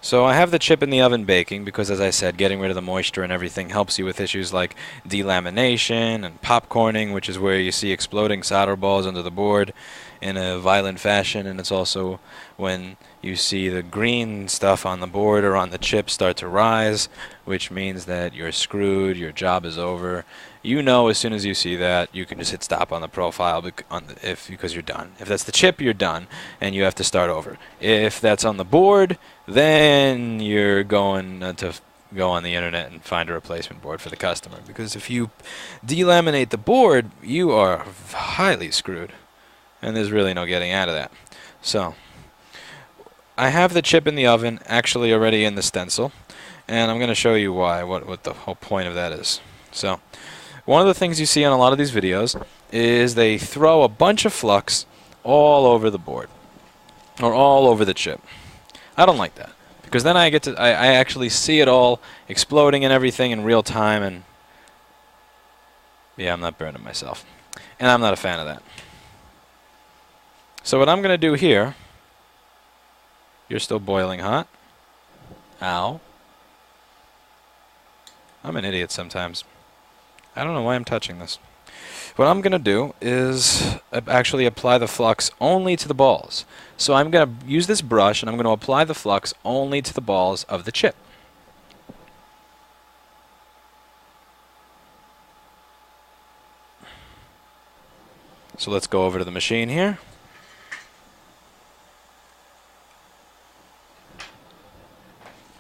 So I have the chip in the oven baking because, as I said, getting rid of the moisture and everything helps you with issues like delamination and popcorning, which is where you see exploding solder balls under the board in a violent fashion, and it's also when you see the green stuff on the board or on the chip start to rise, which means that you're screwed, your job is over. You know as soon as you see that, you can just hit stop on the profile because you're done. If that's the chip, you're done, and you have to start over. If that's on the board, then you're going to go on the internet and find a replacement board for the customer. Because if you delaminate the board, you are highly screwed, and there's really no getting out of that. So I have the chip in the oven actually already in the stencil, and I'm going to show you why, what the whole point of that is. So one of the things you see on a lot of these videos is they throw a bunch of flux all over the board or all over the chip. I don't like that because then I actually see it all exploding and everything in real time, and yeah, I'm not burning myself, and I'm not a fan of that. So what I'm going to do here, you're still boiling hot. Ow. I'm an idiot sometimes. I don't know why I'm touching this. What I'm going to do is actually apply the flux only to the balls. So I'm going to use this brush and I'm going to apply the flux only to the balls of the chip. So let's go over to the machine here.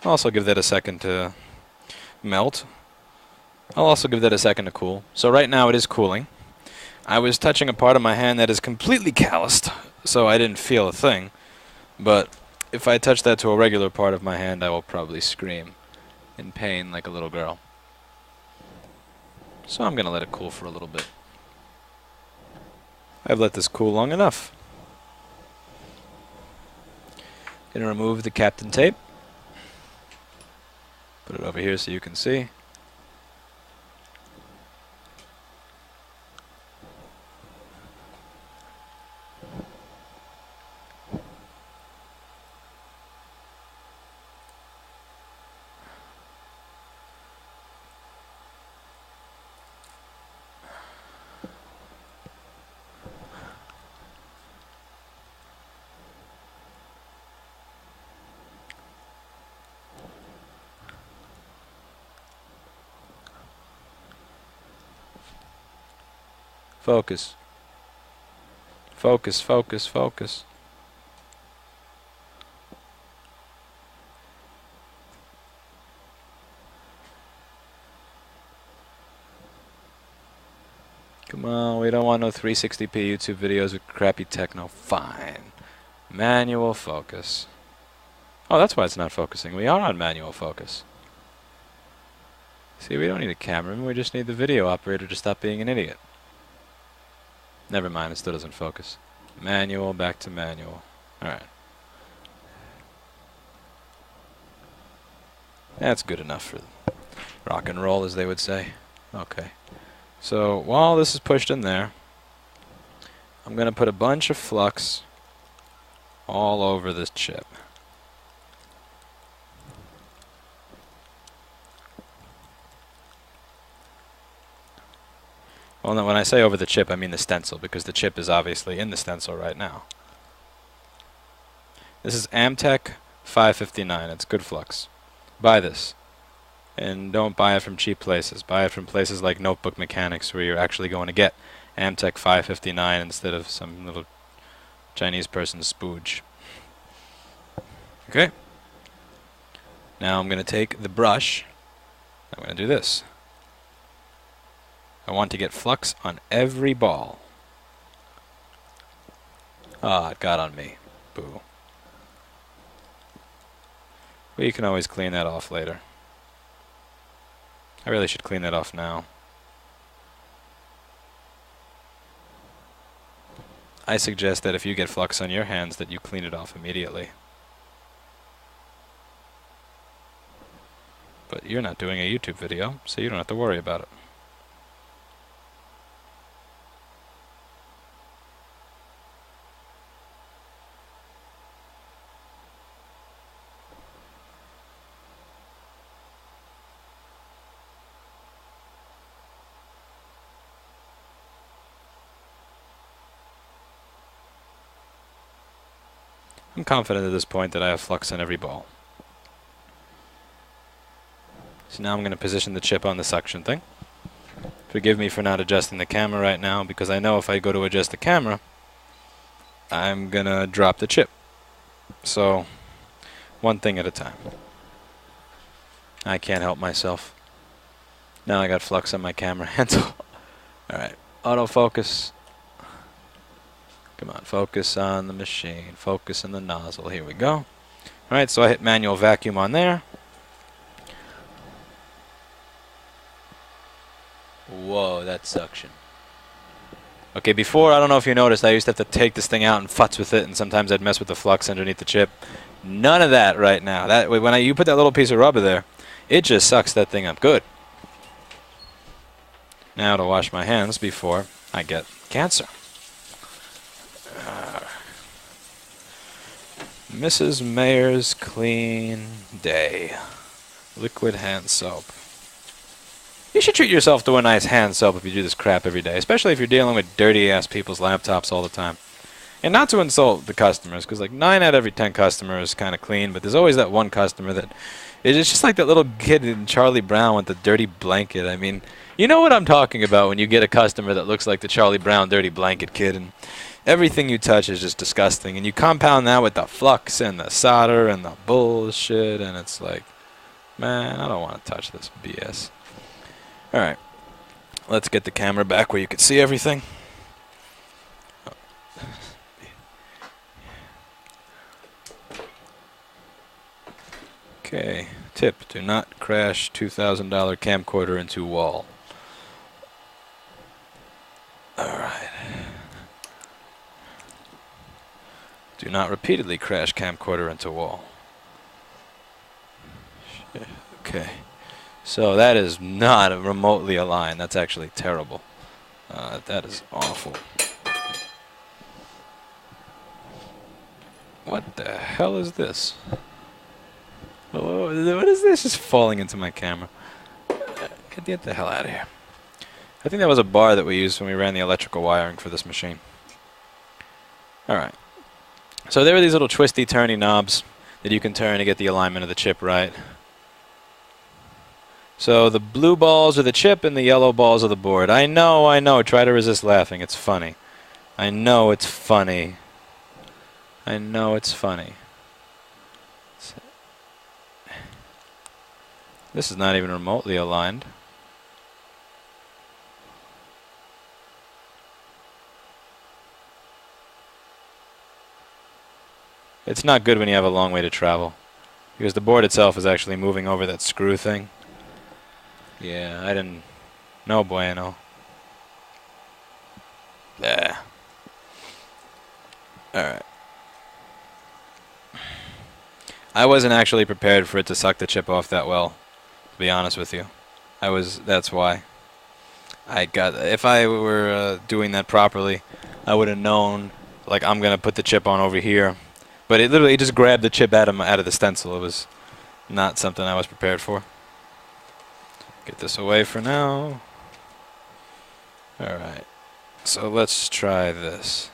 I'll also give that a second to melt. I'll also give that a second to cool. So right now it is cooling. I was touching a part of my hand that is completely calloused, so I didn't feel a thing. But if I touch that to a regular part of my hand, I will probably scream in pain like a little girl. So I'm going to let it cool for a little bit. I've let this cool long enough. Going to remove the Captain tape. Put it over here so you can see. Focus. Focus, focus, focus. Come on, we don't want no 360p YouTube videos with crappy techno. Fine. Manual focus. Oh, that's why it's not focusing. We are on manual focus. See, we don't need a cameraman, we just need the video operator to stop being an idiot. Never mind, it still doesn't focus. Manual, back to manual. Alright. That's good enough for rock and roll, as they would say. Okay. So, while this is pushed in there, I'm going to put a bunch of flux all over this chip. Well, no, when I say over the chip, I mean the stencil, because the chip is obviously in the stencil right now. This is Amtech 559. It's good flux. Buy this. And don't buy it from cheap places. Buy it from places like Notebook Mechanics, where you're actually going to get Amtech 559 instead of some little Chinese person's spooge. Okay. Now I'm going to take the brush. I'm going to do this. I want to get flux on every ball. Ah, it got on me. Boo. But you can always clean that off later. I really should clean that off now. I suggest that if you get flux on your hands, that you clean it off immediately. But you're not doing a YouTube video, so you don't have to worry about it. I'm confident at this point that I have flux on every ball. So now I'm going to position the chip on the suction thing. Forgive me for not adjusting the camera right now, because I know if I go to adjust the camera, I'm going to drop the chip. So, one thing at a time. I can't help myself. Now I got flux on my camera handle. Alright, autofocus. Come on, focus on the machine. Focus on the nozzle. Here we go. Alright, so I hit manual vacuum on there. Whoa, that's suction. Okay, before, I don't know if you noticed, I used to have to take this thing out and futz with it, and sometimes I'd mess with the flux underneath the chip. None of that right now. That when you put that little piece of rubber there, it just sucks that thing up good. Now to wash my hands before I get cancer. Mrs. Mayer's Clean Day. Liquid hand soap. You should treat yourself to a nice hand soap if you do this crap every day, especially if you're dealing with dirty-ass people's laptops all the time. And not to insult the customers, because like 9 out of every 10 customers is kind of clean, but there's always that one customer that it's just like that little kid in Charlie Brown with the dirty blanket. I mean, you know what I'm talking about when you get a customer that looks like the Charlie Brown dirty blanket kid, and everything you touch is just disgusting. And you compound that with the flux and the solder and the bullshit, and it's like, man, I don't want to touch this BS. Alright, let's get the camera back where you can see everything. Okay, tip, do not crash $2,000 camcorder into wall. Alright. Do not repeatedly crash camcorder into wall. Okay. So that is not remotely aligned. That's actually terrible. That is awful. What the hell is this? Oh, what is this? Just falling into my camera. Get the hell out of here. I think that was a bar that we used when we ran the electrical wiring for this machine. Alright. So there are these little twisty turny knobs that you can turn to get the alignment of the chip right. So the blue balls are the chip and the yellow balls are the board. I know. Try to resist laughing. It's funny. I know it's funny. I know it's funny. This is not even remotely aligned. It's not good when you have a long way to travel, because the board itself is actually moving over that screw thing. Yeah, I didn't... No bueno. Yeah. Alright. I wasn't actually prepared for it to suck the chip off that well, to be honest with you. That's why. If I were doing that properly, I would have known, like, I'm going to put the chip on over here. But it literally just grabbed the chip out of the stencil. It was not something I was prepared for. Get this away for now. Alright, so let's try this.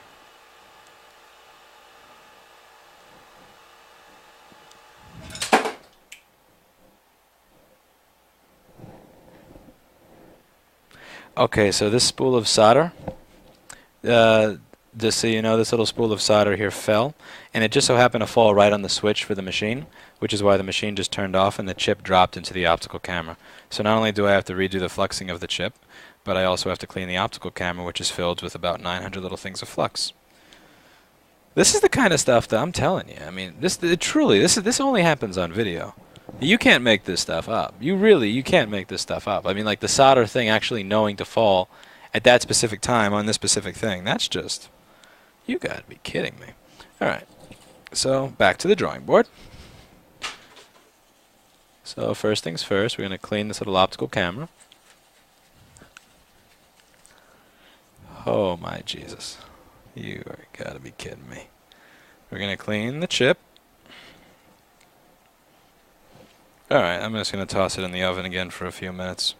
Okay, so this spool of solder, just so you know, this little spool of solder here fell, and it just so happened to fall right on the switch for the machine, which is why the machine just turned off and the chip dropped into the optical camera. So not only do I have to redo the fluxing of the chip, but I also have to clean the optical camera, which is filled with about 900 little things of flux. This is the kind of stuff that I'm telling you. I mean, this only happens on video. You can't make this stuff up. You can't make this stuff up. I mean, like the solder thing actually knowing to fall at that specific time on this specific thing. That's just, you gotta be kidding me. Alright, so back to the drawing board. So first things first, we're gonna clean this little optical camera. Oh my Jesus. You are gotta be kidding me. We're gonna clean the chip. Alright, I'm just gonna toss it in the oven again for a few minutes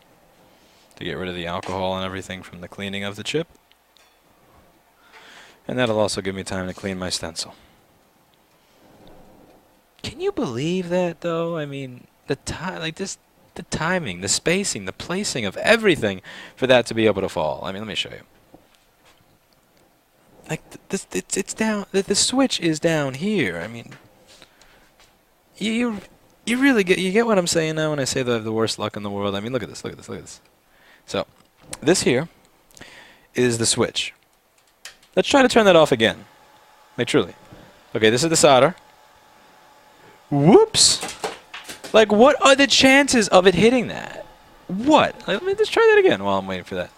to get rid of the alcohol and everything from the cleaning of the chip. And that'll also give me time to clean my stencil. Can you believe that though? I mean, the timing, the spacing, the placing of everything for that to be able to fall. I mean, let me show you. Like it's down. The switch is down here. I mean, you really get what I'm saying now when I say the worst luck in the world. I mean, look at this. Look at this. Look at this. So, this here is the switch. Let's try to turn that off again. Like truly. Okay, this is the solder. Whoops! Like, what are the chances of it hitting that? What? Like, let me just try that again while I'm waiting for that.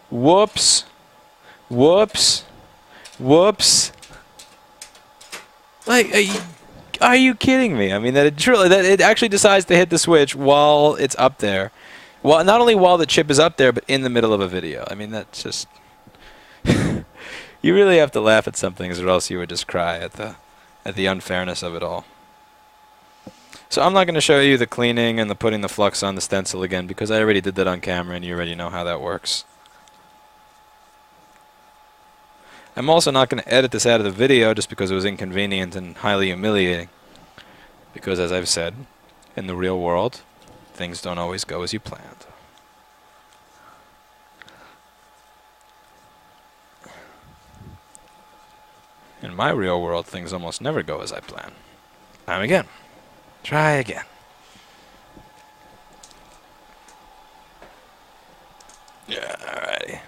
Whoops. Whoops. Whoops. Like, are you kidding me? I mean, that it actually decides to hit the switch while it's up there. Well, not only while the chip is up there, but in the middle of a video. I mean, that's just... You really have to laugh at some things, or else you would just cry at the unfairness of it all. So I'm not going to show you the cleaning and the putting the flux on the stencil again, because I already did that on camera, and you already know how that works. I'm also not going to edit this out of the video just because it was inconvenient and highly humiliating. Because as I've said, in the real world, things don't always go as you planned. In my real world, things almost never go as I plan. Time again. Try again. Yeah, alrighty.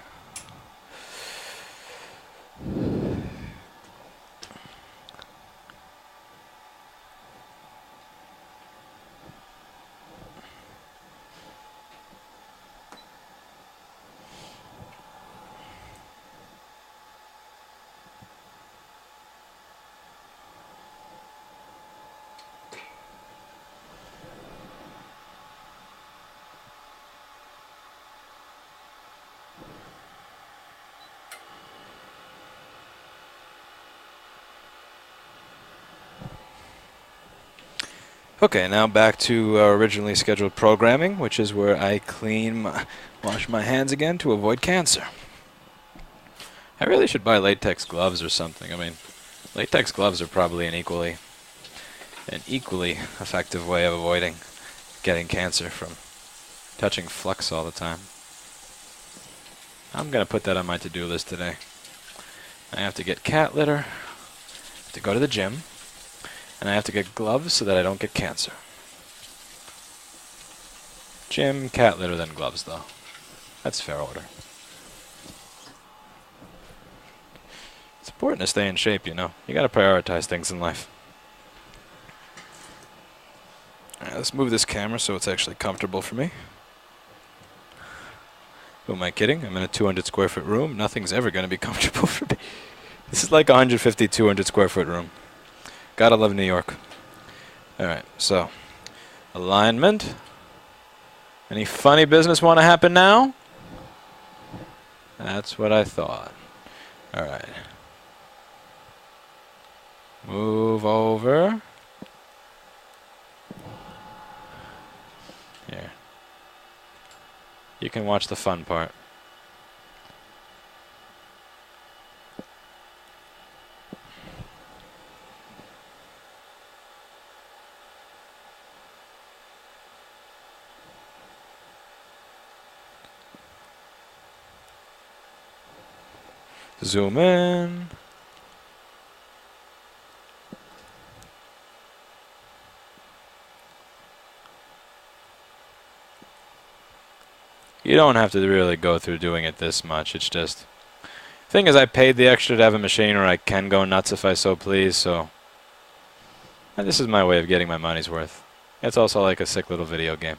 Okay, now back to our originally scheduled programming, which is where I wash my hands again to avoid cancer. I really should buy latex gloves or something. I mean, latex gloves are probably an equally effective way of avoiding getting cancer from touching flux all the time. I'm going to put that on my to-do list today. I have to get cat litter, to go to the gym, and I have to get gloves so that I don't get cancer. Gym, cat litter, then gloves, though. That's fair order. It's important to stay in shape, you know. You gotta prioritize things in life. Alright, let's move this camera so it's actually comfortable for me. Who am I kidding? I'm in a 200 square foot room. Nothing's ever gonna be comfortable for me. This is like a 150, 200 square foot room. Gotta love New York. Alright, so alignment. Any funny business want to happen now? That's what I thought. Alright. Move over. Here. You can watch the fun part. Zoom in. You don't have to really go through doing it this much. It's just... Thing is, I paid the extra to have a machine where I can go nuts if I so please, so... And this is my way of getting my money's worth. It's also like a sick little video game.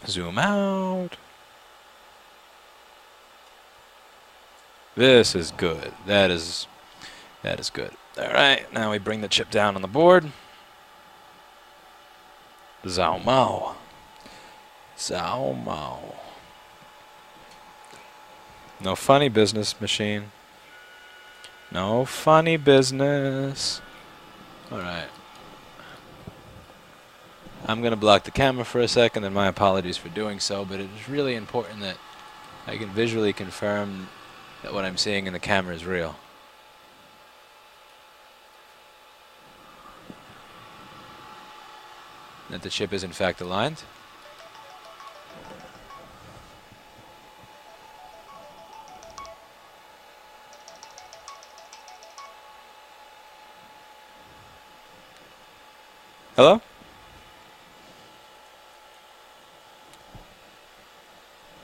Zoom out. This is good. That is good. Alright, now we bring the chip down on the board. Zhuo Mao. Zhuo Mao. No funny business, machine. No funny business. Alright. I'm going to block the camera for a second, and my apologies for doing so, but it is really important that I can visually confirm that what I'm seeing in the camera is real. That the chip is in fact aligned. Hello?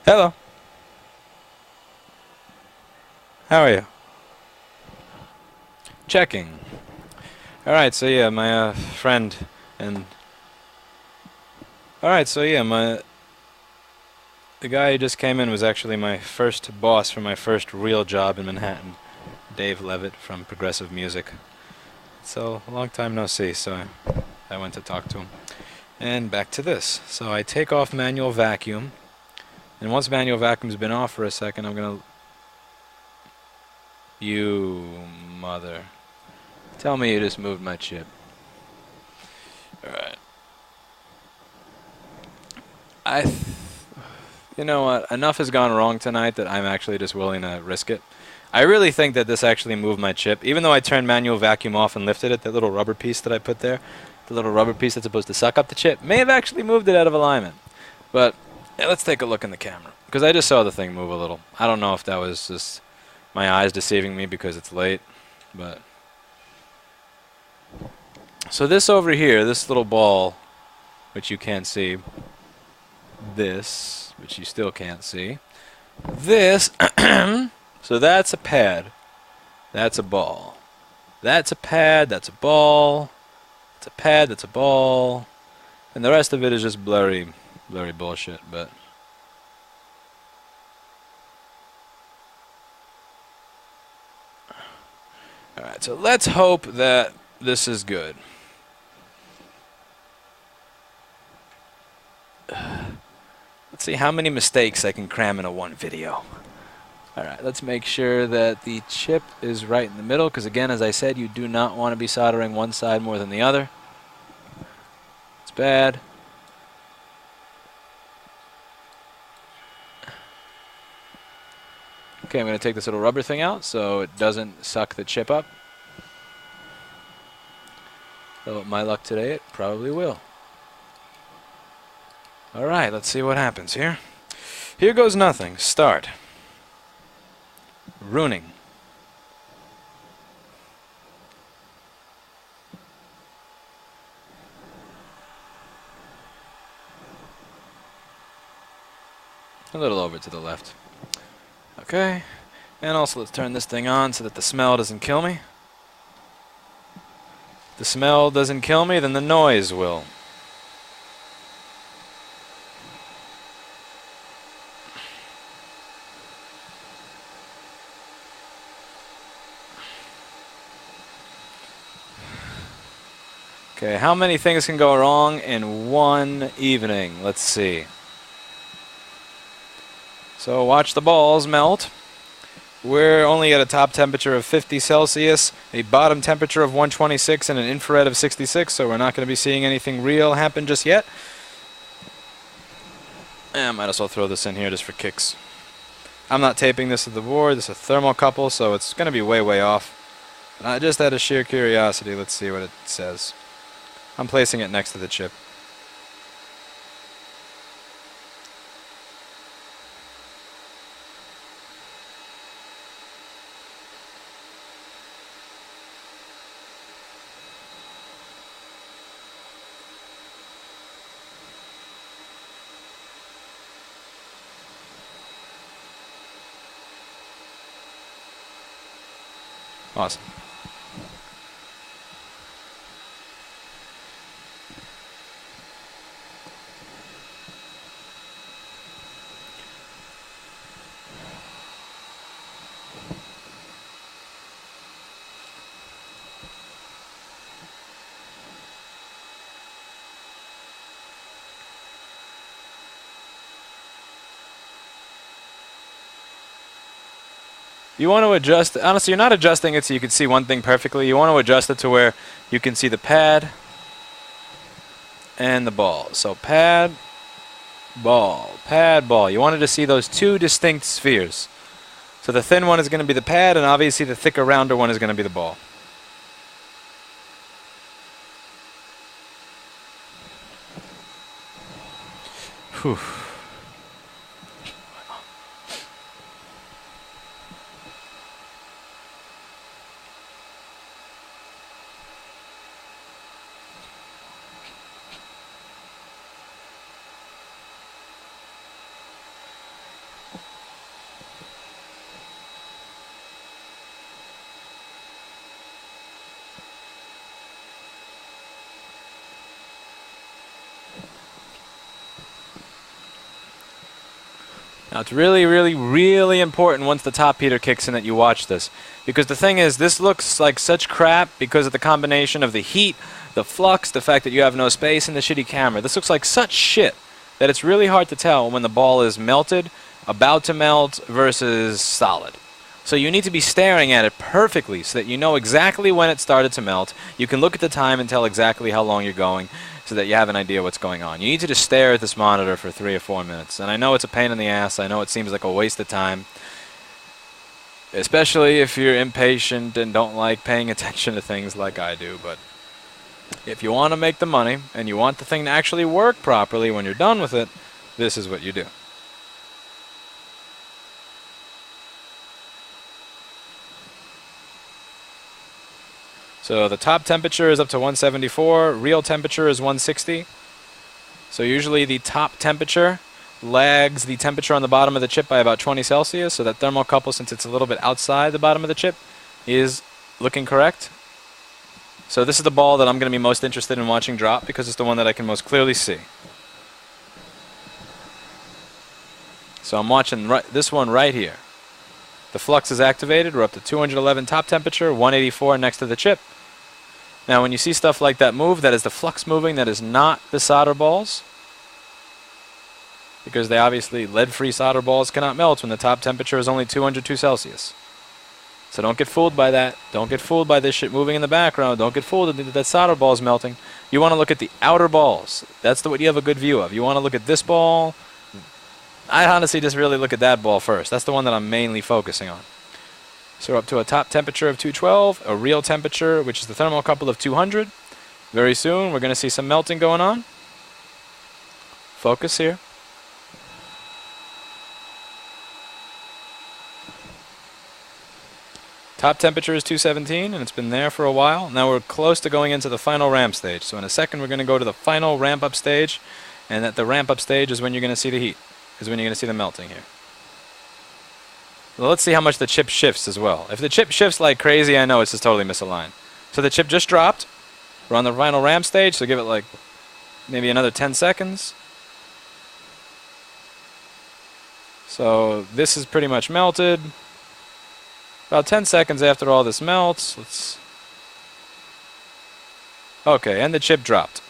Hello? How are you? Checking. Alright, so yeah, my friend and... Alright, so yeah, the guy who just came in was actually my first boss for my first real job in Manhattan. Dave Levitt from Progressive Music. So, a long time no see, so I went to talk to him. And back to this. So I take off manual vacuum, and once manual vacuum's been off for a second, I'm gonna... You mother. Tell me you just moved my chip. Alright. You know what? Enough has gone wrong tonight that I'm actually just willing to risk it. I really think that this actually moved my chip. Even though I turned manual vacuum off and lifted it, that little rubber piece that I put there, the little rubber piece that's supposed to suck up the chip, may have actually moved it out of alignment. But yeah, let's take a look in the camera, because I just saw the thing move a little. I don't know if that was just my eyes deceiving me because it's late, but... So this over here, this little ball, which you can't see, this, which you still can't see, this, so that's a pad, that's a ball, that's a pad, that's a ball, it's a pad, that's a ball, and the rest of it is just blurry bullshit, but... Alright, so let's hope that this is good. Let's see how many mistakes I can cram into one video. Alright, let's make sure that the chip is right in the middle, because again, as I said, you do not want to be soldering one side more than the other. It's bad. Okay, I'm going to take this little rubber thing out so it doesn't suck the chip up. Though with my luck today, it probably will. Alright, let's see what happens here. Here goes nothing. Start. Ruining. A little over to the left. Okay. And also let's turn this thing on so that the smell doesn't kill me. If the smell doesn't kill me, then the noise will. Okay, how many things can go wrong in one evening? Let's see. So watch the balls melt. We're only at a top temperature of 50 Celsius, a bottom temperature of 126, and an infrared of 66, so we're not going to be seeing anything real happen just yet. I might as well throw this in here just for kicks. I'm not taping this to the board. This is a thermocouple, so it's going to be way, way off. But just out of sheer curiosity, let's see what it says. I'm placing it next to the chip. Awesome. You want to adjust, honestly, you're not adjusting it so you can see one thing perfectly. You want to adjust it to where you can see the pad and the ball. So pad, ball, pad, ball. You wanted to see those two distinct spheres. So the thin one is going to be the pad, and obviously the thicker, rounder one is going to be the ball. Whew. Now it's really, really, really important once the top heater kicks in that you watch this. Because the thing is, this looks like such crap because of the combination of the heat, the flux, the fact that you have no space, and the shitty camera. This looks like such shit that it's really hard to tell when the ball is melted, about to melt, versus solid. So you need to be staring at it perfectly so that you know exactly when it started to melt. You can look at the time and tell exactly how long you're going so that you have an idea what's going on. You need to just stare at this monitor for 3 or 4 minutes. And I know it's a pain in the ass. I know it seems like a waste of time, especially if you're impatient and don't like paying attention to things like I do. But if you want to make the money and you want the thing to actually work properly when you're done with it, this is what you do. So the top temperature is up to 174, real temperature is 160. So usually the top temperature lags the temperature on the bottom of the chip by about 20 Celsius, so that thermocouple, since it's a little bit outside the bottom of the chip, is looking correct. So this is the ball that I'm going to be most interested in watching drop because it's the one that I can most clearly see. So I'm watching this one right here. The flux is activated. We're up to 211 top temperature, 184 next to the chip. Now when you see stuff like that move, that is the flux moving, that is not the solder balls. Because they obviously, lead-free solder balls cannot melt when the top temperature is only 202 Celsius. So don't get fooled by that. Don't get fooled by this shit moving in the background. Don't get fooled that that solder ball is melting. You want to look at the outer balls. That's what you have a good view of. You want to look at this ball. I honestly just really look at that ball first. That's the one that I'm mainly focusing on. So we're up to a top temperature of 212, a real temperature, which is the thermocouple of 200. Very soon, we're going to see some melting going on. Focus here. Top temperature is 217, and it's been there for a while. Now we're close to going into the final ramp stage. So in a second, we're going to go to the final ramp-up stage, and at the ramp-up stage is when you're going to see the heat, is when you're going to see the melting here. Well, let's see how much the chip shifts as well. If the chip shifts like crazy, I know it's just totally misaligned. So the chip just dropped. We're on the final ramp stage, so give it like maybe another 10 seconds. So this is pretty much melted. About 10 seconds after all this melts, let's... Okay, and the chip dropped.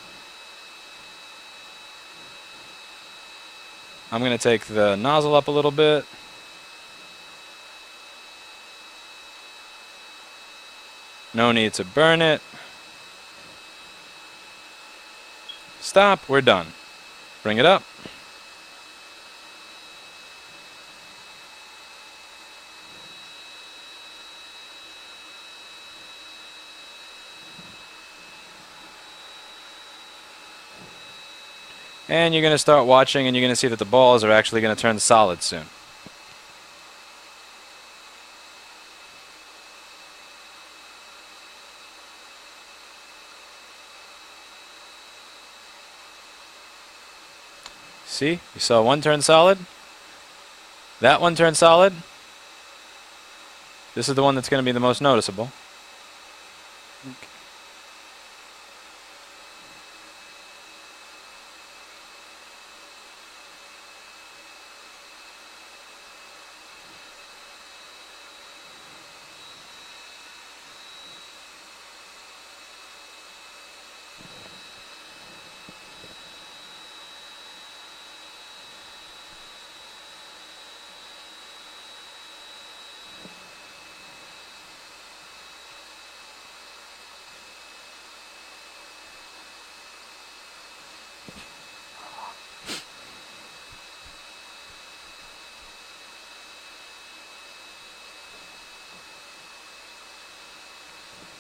I'm going to take the nozzle up a little bit. No need to burn it. Stop, we're done. Bring it up. And you're going to start watching and you're going to see that the balls are actually going to turn solid soon. See? You saw one turn solid. That one turned solid. This is the one that's going to be the most noticeable. Okay.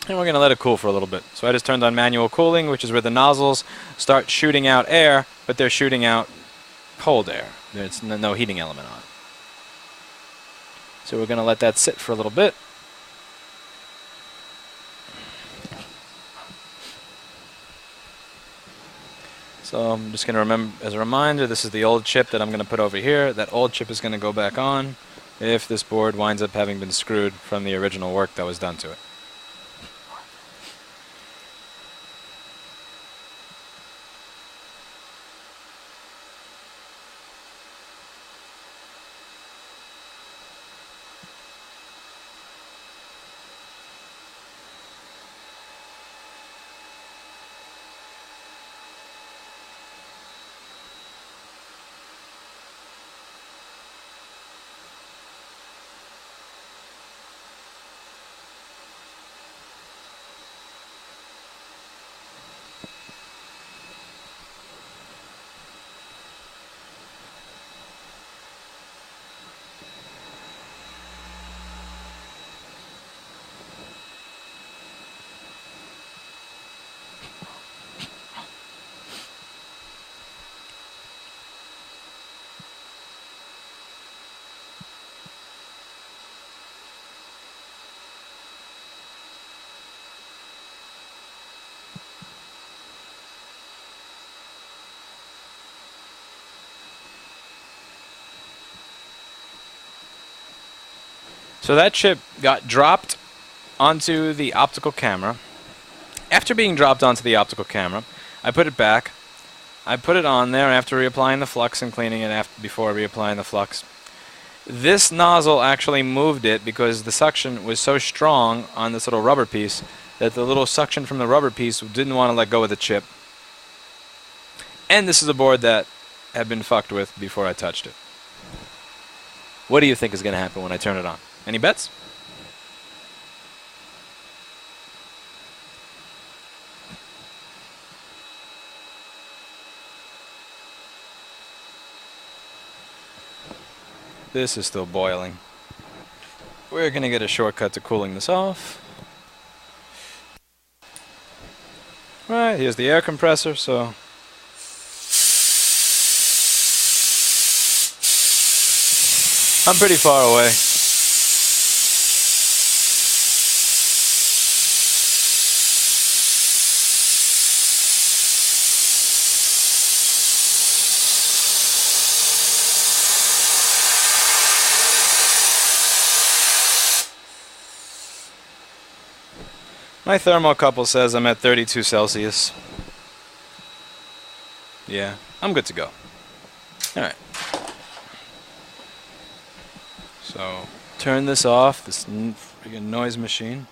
And we're going to let it cool for a little bit. So I just turned on manual cooling, which is where the nozzles start shooting out air, but they're shooting out cold air. There's no heating element on it. So we're going to let that sit for a little bit. So I'm just going to remember, as a reminder, this is the old chip that I'm going to put over here. That old chip is going to go back on if this board winds up having been screwed from the original work that was done to it. So that chip got dropped onto the optical camera. After being dropped onto the optical camera, I put it back. I put it on there after reapplying the flux and cleaning it before reapplying the flux. This nozzle actually moved it because the suction was so strong on this little rubber piece that the little suction from the rubber piece didn't want to let go of the chip. And this is a board that had been fucked with before I touched it. What do you think is going to happen when I turn it on? Any bets? This is still boiling. We're going to get a shortcut to cooling this off. Right, here's the air compressor, so I'm pretty far away. My thermocouple says I'm at 32 Celsius. Yeah, I'm good to go. Alright. So, turn this off, this friggin' noise machine.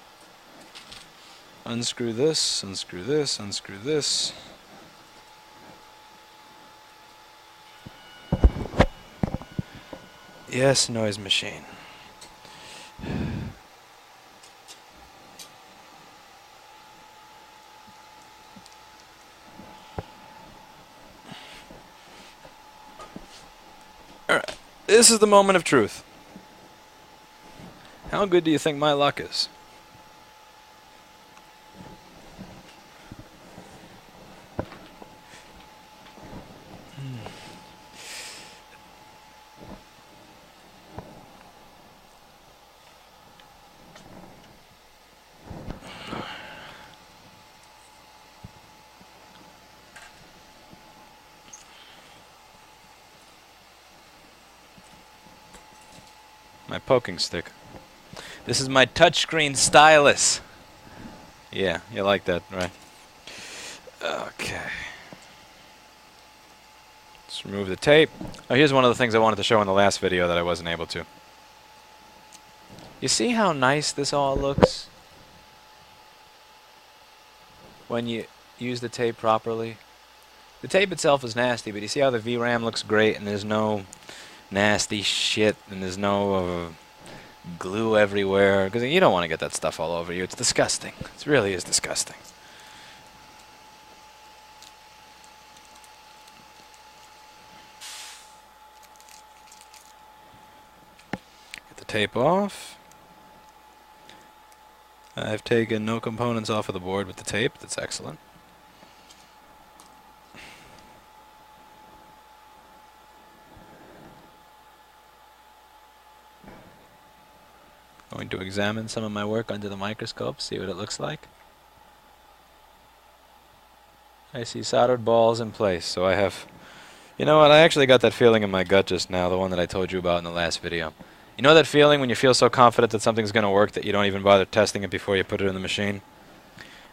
Unscrew this, unscrew this, unscrew this. Yes, noise machine. This is the moment of truth. How good do you think my luck is? My poking stick. This is my touchscreen stylus. Yeah, you like that, right? Okay. Let's remove the tape. Oh, here's one of the things I wanted to show in the last video that I wasn't able to. You see how nice this all looks when you use the tape properly? The tape itself is nasty, but you see how the VRAM looks great and there's no nasty shit and there's no glue everywhere, because you don't want to get that stuff all over you. It's disgusting. It really is disgusting. Get the tape off. I've taken no components off of the board with the tape. That's excellent. Going to examine some of my work under the microscope, see what it looks like. I see soldered balls in place, so I have... You know what, I actually got that feeling in my gut just now, the one that I told you about in the last video. You know that feeling when you feel so confident that something's going to work that you don't even bother testing it before you put it in the machine?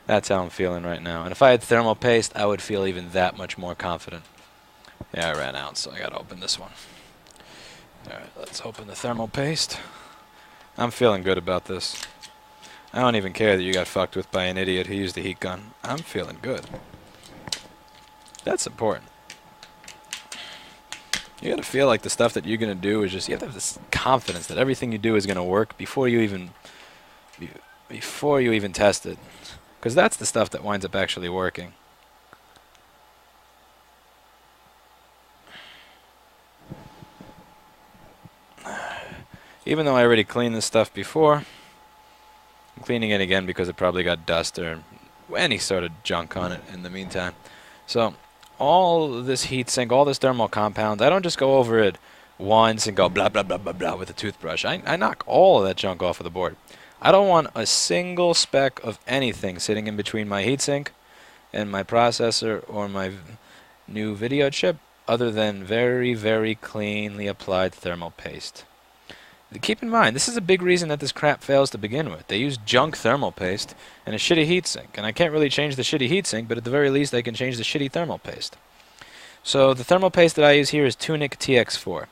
That's how I'm feeling right now. And if I had thermal paste, I would feel even that much more confident. Yeah, I ran out, so I gotta open this one. Alright, let's open the thermal paste. I'm feeling good about this. I don't even care that you got fucked with by an idiot who used a heat gun. I'm feeling good. That's important. You gotta feel like the stuff that you're gonna do is just, you have to have this confidence that everything you do is gonna work before you even test it. Because that's the stuff that winds up actually working. Even though I already cleaned this stuff before, I'm cleaning it again because it probably got dust or any sort of junk on it in the meantime. So all this heat sink, all this thermal compound, I don't just go over it once and go blah blah blah blah blah with a toothbrush. I knock all of that junk off of the board. I don't want a single speck of anything sitting in between my heatsink and my processor or my new video chip other than very, very cleanly applied thermal paste. Keep in mind, this is a big reason that this crap fails to begin with. They use junk thermal paste and a shitty heatsink. And I can't really change the shitty heatsink, but at the very least I can change the shitty thermal paste. So the thermal paste that I use here is Tunic TX4.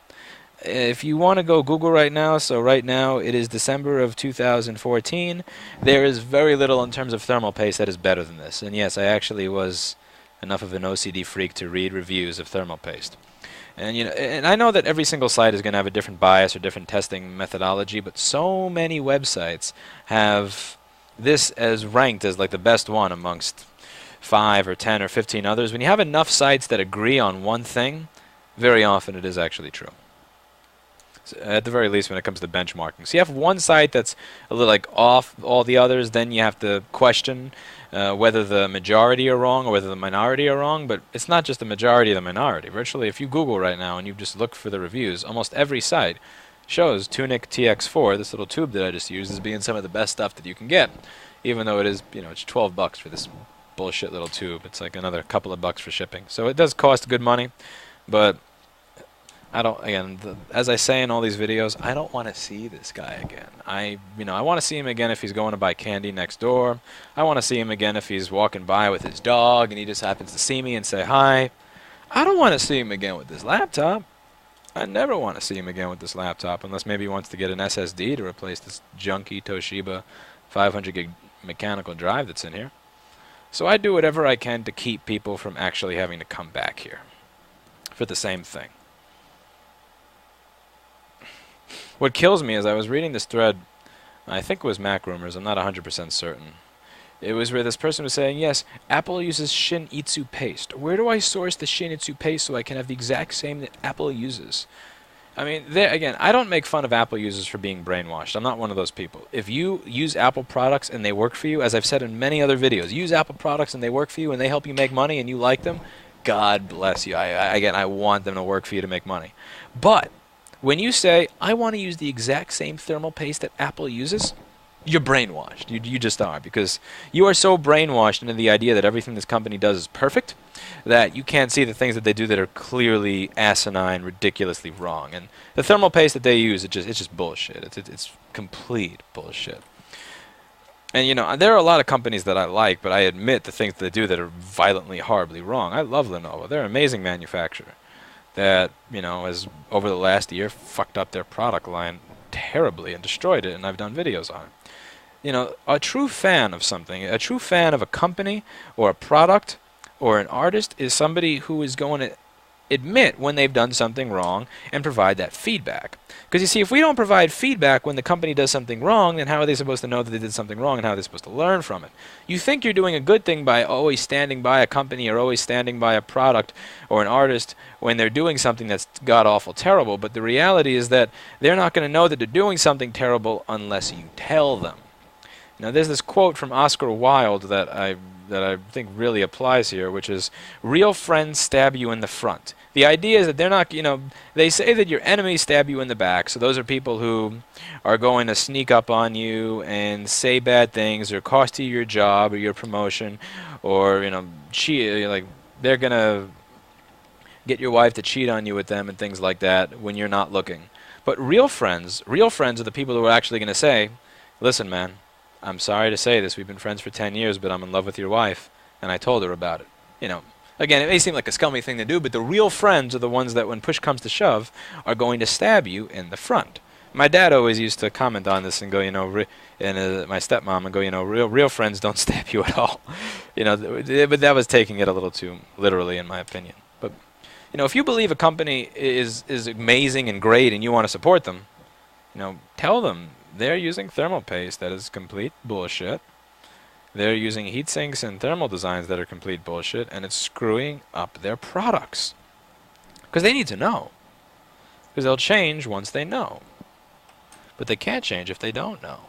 If you want to go Google right now, so right now it is December of 2014, there is very little in terms of thermal paste that is better than this. And yes, I actually was enough of an OCD freak to read reviews of thermal paste. And you know, and I know that every single site is going to have a different bias or different testing methodology, but so many websites have this as ranked as like the best one amongst 5 or 10 or 15 others. When you have enough sites that agree on one thing, very often it is actually true. At the very least when it comes to benchmarking. So you have one site that's a little like off all the others, then you have to question whether the majority are wrong or whether the minority are wrong, but it's not just the majority or the minority. Virtually, if you Google right now and you just look for the reviews, almost every site shows Tunic TX4, this little tube that I just used, as being some of the best stuff that you can get, even though it is, you know, it's 12 bucks for this bullshit little tube. It's like another couple of bucks for shipping. So it does cost good money, but I don't, again, as I say in all these videos, I don't want to see this guy again. I want to see him again if he's going to buy candy next door. I want to see him again if he's walking by with his dog and he just happens to see me and say hi. I don't want to see him again with this laptop. I never want to see him again with this laptop unless maybe he wants to get an SSD to replace this junky Toshiba 500 gig mechanical drive that's in here. So I do whatever I can to keep people from actually having to come back here for the same thing. What kills me is I was reading this thread, I think it was Mac Rumors, I'm not 100% certain. It was where this person was saying, yes, Apple uses Shin-Itsu paste. Where do I source the Shin-Itsu paste so I can have the exact same that Apple uses? I mean, again, I don't make fun of Apple users for being brainwashed. I'm not one of those people. If you use Apple products and they work for you, as I've said in many other videos, use Apple products and they work for you and they help you make money and you like them, God bless you. Again, I want them to work for you to make money. But when you say, I want to use the exact same thermal paste that Apple uses, you're brainwashed. You just are, because you are so brainwashed into the idea that everything this company does is perfect that you can't see the things that they do that are clearly asinine, ridiculously wrong. And the thermal paste that they use, it's just bullshit. It's complete bullshit. And you know, there are a lot of companies that I like, but I admit the things that they do that are violently, horribly wrong. I love Lenovo. They're an amazing manufacturer that, you know, has over the last year fucked up their product line terribly and destroyed it, and I've done videos on it. You know, a true fan of something, a true fan of a company or a product or an artist is somebody who is going to admit when they've done something wrong and provide that feedback. Because you see, if we don't provide feedback when the company does something wrong, then how are they supposed to know that they did something wrong, and how are they supposed to learn from it? You think you're doing a good thing by always standing by a company or always standing by a product or an artist when they're doing something that's god-awful terrible, but the reality is that they're not going to know that they're doing something terrible unless you tell them. Now, there's this quote from Oscar Wilde that I think really applies here, which is, real friends stab you in the front. The idea is that they're not, you know, they say that your enemies stab you in the back. So those are people who are going to sneak up on you and say bad things or cost you your job or your promotion, or, you know, cheat, like they're going to get your wife to cheat on you with them and things like that when you're not looking. But real friends are the people who are actually going to say, listen, man, I'm sorry to say this, we've been friends for 10 years, but I'm in love with your wife, and I told her about it. You know, again, it may seem like a scummy thing to do, but the real friends are the ones that, when push comes to shove, are going to stab you in the front. My dad always used to comment on this and go, you know, and my stepmom, and go, you know, real friends don't stab you at all. You know, but that was taking it a little too literally, in my opinion. But, you know, if you believe a company is amazing and great and you want to support them, you know, tell them they're using thermal paste that is complete bullshit. They're using heat sinks and thermal designs that are complete bullshit, and it's screwing up their products. Because they need to know. Because they'll change once they know. But they can't change if they don't know.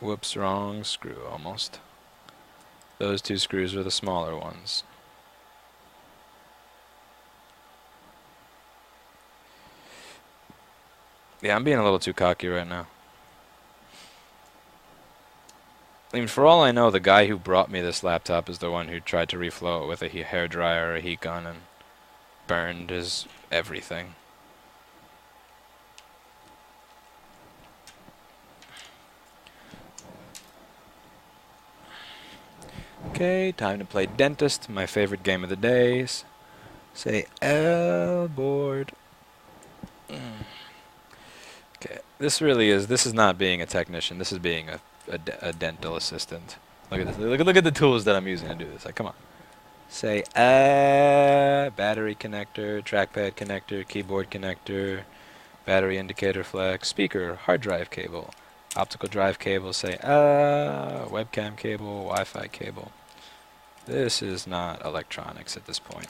Whoops, wrong screw almost. Those two screws are the smaller ones. Yeah, I'm being a little too cocky right now. I mean, for all I know, the guy who brought me this laptop is the one who tried to reflow it with a hairdryer or a heat gun and burned his everything. Okay, time to play Dentist, my favorite game of the day. Say L board. Okay, this is not being a technician, this is being a dental assistant. Look at this, look at the tools that I'm using to do this. Like, come on. Say battery connector, trackpad connector, keyboard connector, battery indicator flex, speaker, hard drive cable, optical drive cable, say webcam cable, Wi-Fi cable. This is not electronics at this point.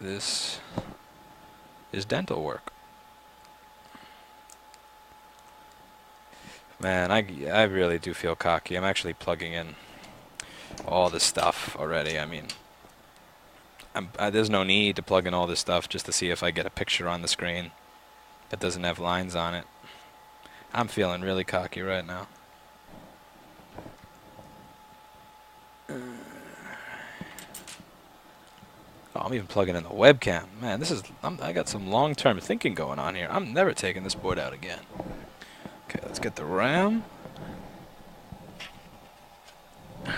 This is dental work. Man, I really do feel cocky. I'm actually plugging in all this stuff already. I mean, there's no need to plug in all this stuff just to see if I get a picture on the screen that doesn't have lines on it. I'm feeling really cocky right now. Oh, I'm even plugging in the webcam. Man, I got some long-term thinking going on here. I'm never taking this board out again. Okay, let's get the RAM. I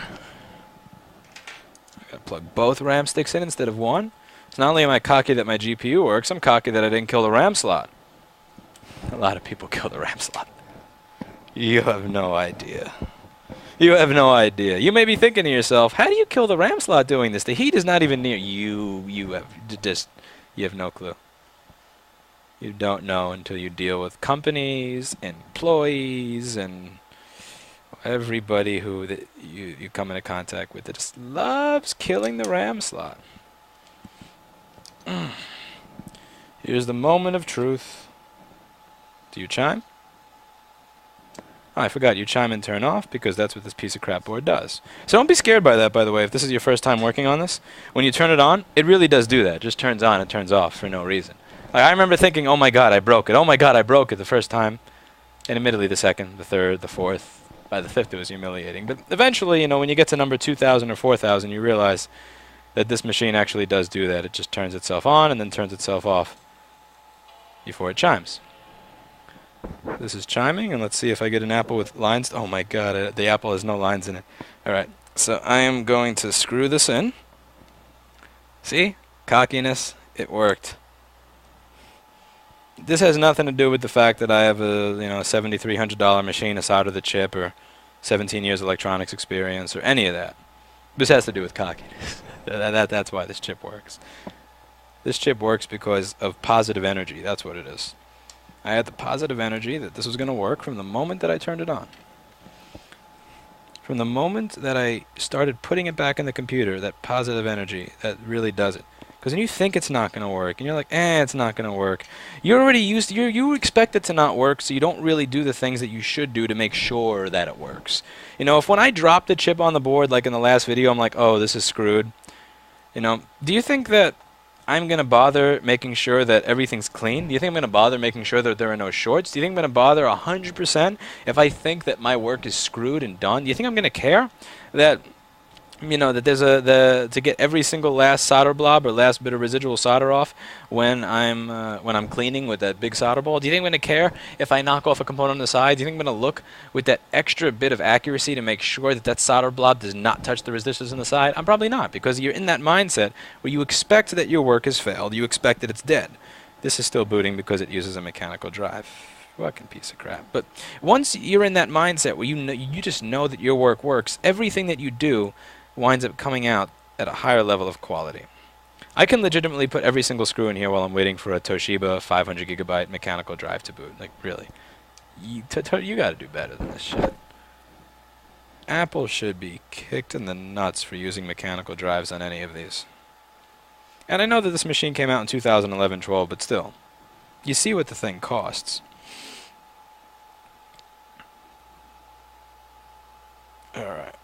gotta plug both RAM sticks in instead of one. So not only am I cocky that my GPU works, I'm cocky that I didn't kill the RAM slot. A lot of people kill the RAM slot. You have no idea. You have no idea. You may be thinking to yourself, how do you kill the RAM slot doing this? The heat is not even near you. You have no clue. You don't know until you deal with companies and employees and everybody who you come into contact with that just loves killing the RAM slot. Here's the moment of truth. Do you chime? Oh, I forgot, you chime and turn off because that's what this piece of crap board does. So don't be scared by that, by the way, if this is your first time working on this. When you turn it on, it really does do that. It just turns on and turns off for no reason. Like, I remember thinking, oh my god, I broke it. Oh my god, I broke it the first time. And admittedly, the second, the third, the fourth, by the fifth it was humiliating. But eventually, you know, when you get to number 2,000 or 4,000, you realize that this machine actually does do that. It just turns itself on and then turns itself off before it chimes. This is chiming, and let's see if I get an apple with lines. Oh my god, the apple has no lines in it. Alright, so I am going to screw this in. See? Cockiness. It worked. This has nothing to do with the fact that I have a $7,300 machine, a solder the chip, or 17 years electronics experience, or any of that. This has to do with cockiness. That's why this chip works. This chip works because of positive energy. That's what it is. I had the positive energy that this was going to work from the moment that I turned it on. From the moment that I started putting it back in the computer, that positive energy, that really does it. Because when you think it's not going to work, and you're like, it's not going to work, you're already used to, you expect it to not work, so you don't really do the things that you should do to make sure that it works. You know, if when I drop the chip on the board, like in the last video, I'm like, oh, this is screwed. You know, do you think that I'm going to bother making sure that everything's clean? Do you think I'm going to bother making sure that there are no shorts? Do you think I'm going to bother 100% if I think that my work is screwed and done? Do you think I'm going to care that, you know, that there's to get every single last solder blob or last bit of residual solder off when I'm cleaning with that big solder ball? Do you think I'm going to care if I knock off a component on the side? Do you think I'm going to look with that extra bit of accuracy to make sure that that solder blob does not touch the resistors on the side? I'm probably not, because you're in that mindset where you expect that your work has failed. You expect that it's dead. This is still booting because it uses a mechanical drive. Fucking piece of crap. But once you're in that mindset where you just know that your work works, everything that you do winds up coming out at a higher level of quality. I can legitimately put every single screw in here while I'm waiting for a Toshiba 500 gigabyte mechanical drive to boot. Like, really. You gotta do better than this shit. Apple should be kicked in the nuts for using mechanical drives on any of these. And I know that this machine came out in 2011-12, but still. You see what the thing costs. Alright.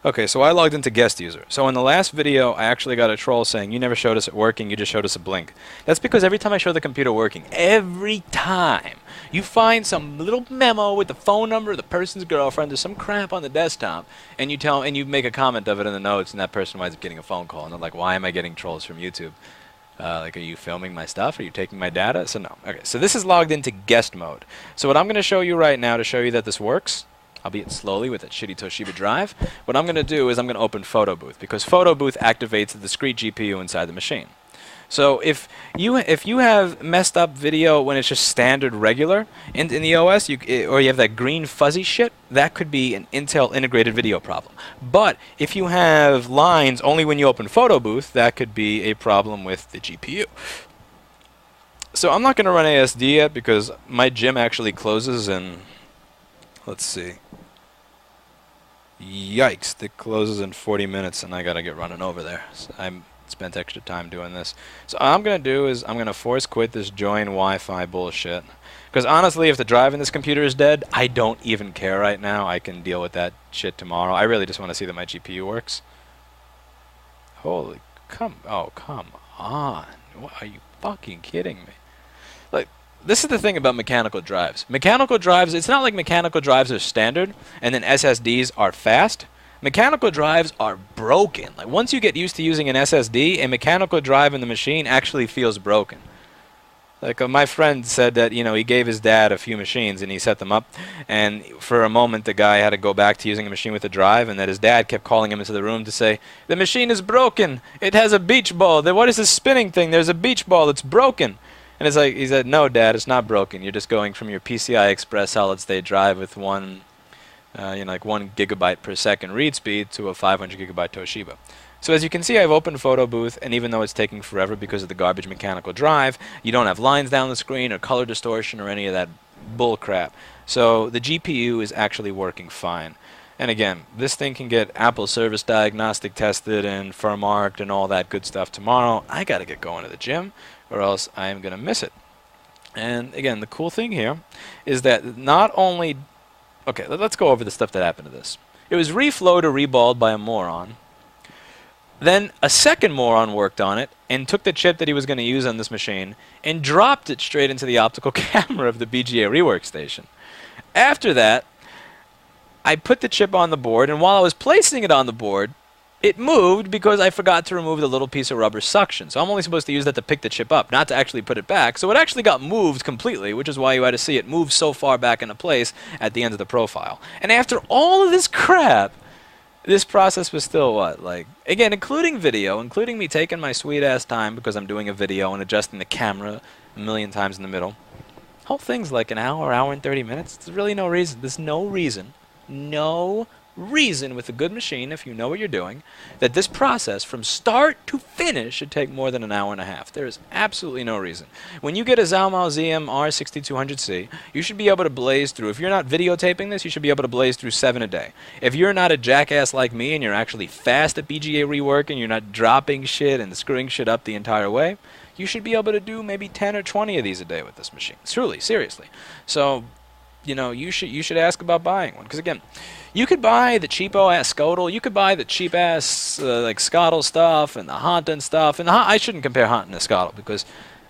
Okay, so I logged into guest user. So in the last video, I actually got a troll saying, you never showed us it working, you just showed us a blink. That's because every time I show the computer working, every time you find some little memo with the phone number of the person's girlfriend or some crap on the desktop, and you make a comment of it in the notes, and that person winds up getting a phone call, and they're like, why am I getting trolls from YouTube? Like, are you filming my stuff? Are you taking my data? So no. Okay, so this is logged into guest mode. So what I'm going to show you right now to show you that this works, albeit slowly with that shitty Toshiba drive, what I'm going to do is I'm going to open Photo Booth, because Photo Booth activates the discrete GPU inside the machine. So if you have messed up video when it's just standard regular in the OS, or you have that green fuzzy shit, that could be an Intel integrated video problem. But if you have lines only when you open Photo Booth, that could be a problem with the GPU. So I'm not going to run ASD yet because my gym actually closes in, let's see. Yikes, it closes in 40 minutes and I gotta get running over there. So I spent extra time doing this. So all I'm gonna do is I'm gonna force quit this join Wi-Fi bullshit. Because honestly, if the drive in this computer is dead, I don't even care right now. I can deal with that shit tomorrow. I really just want to see that my GPU works. Holy, come on. What, are you fucking kidding me? Like, this is the thing about mechanical drives. Mechanical drives, it's not like mechanical drives are standard and then SSDs are fast. Mechanical drives are broken. Like, once you get used to using an SSD, a mechanical drive in the machine actually feels broken. Like, my friend said that, you know, he gave his dad a few machines and he set them up, and for a moment the guy had to go back to using a machine with a drive, and that his dad kept calling him into the room to say, the machine is broken, it has a beach ball, what is this spinning thing, there's a beach ball, it's broken. And it's like, he said, no, Dad, it's not broken. You're just going from your PCI Express solid-state drive with like 1 gigabyte per second read speed to a 500 gigabyte Toshiba. So as you can see, I've opened Photo Booth, and even though it's taking forever because of the garbage mechanical drive, you don't have lines down the screen or color distortion or any of that bull crap. So the GPU is actually working fine. And again, this thing can get Apple Service Diagnostic tested and firm-marked and all that good stuff tomorrow. I got to get going to the gym, or else I am going to miss it. And again, the cool thing here is that not only... Okay, let's go over the stuff that happened to this. It was reflowed or reballed by a moron. Then a second moron worked on it and took the chip that he was going to use on this machine and dropped it straight into the optical camera of the BGA rework station. After that, I put the chip on the board, and while I was placing it on the board, it moved because I forgot to remove the little piece of rubber suction. So I'm only supposed to use that to pick the chip up, not to actually put it back. So it actually got moved completely, which is why you had to see it move so far back into place at the end of the profile. And after all of this crap, this process was still what? Like, again, including video, including me taking my sweet-ass time because I'm doing a video and adjusting the camera a million times in the middle. Whole thing's like an hour, hour and 30 minutes. There's really no reason. There's no reason with a good machine, if you know what you're doing, that this process from start to finish should take more than an hour and a half. There is absolutely no reason. When you get a Zhuo Mao ZM-R6200c, you should be able to blaze through, if you're not videotaping this, you should be able to blaze through 7 a day. If you're not a jackass like me and you're actually fast at BGA rework and you're not dropping shit and screwing shit up the entire way, you should be able to do maybe 10 or 20 of these a day with this machine. Truly, seriously. So, you know, you should ask about buying one. Because again, you could buy the cheapo-ass Scotel, you could buy the cheap-ass like Scotel stuff and the Honton stuff. And I shouldn't compare Honton to Scotel because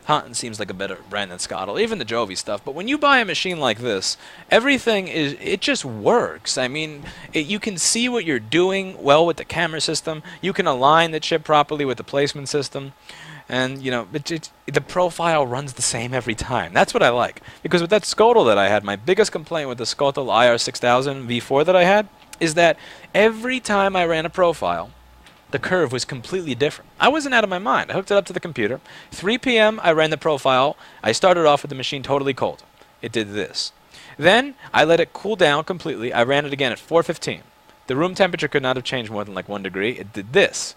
Honton seems like a better brand than Scotel, even the Jovi stuff. But when you buy a machine like this, everything it just works. I mean, you can see what you're doing well with the camera system. You can align the chip properly with the placement system. And, you know, the profile runs the same every time. That's what I like. Because with that Scotel that I had, my biggest complaint with the Scotel IR6000 V4 that I had is that every time I ran a profile, the curve was completely different. I wasn't out of my mind. I hooked it up to the computer. 3 p.m. I ran the profile. I started off with the machine totally cold. It did this. Then I let it cool down completely. I ran it again at 4:15. The room temperature could not have changed more than like 1 degree. It did this.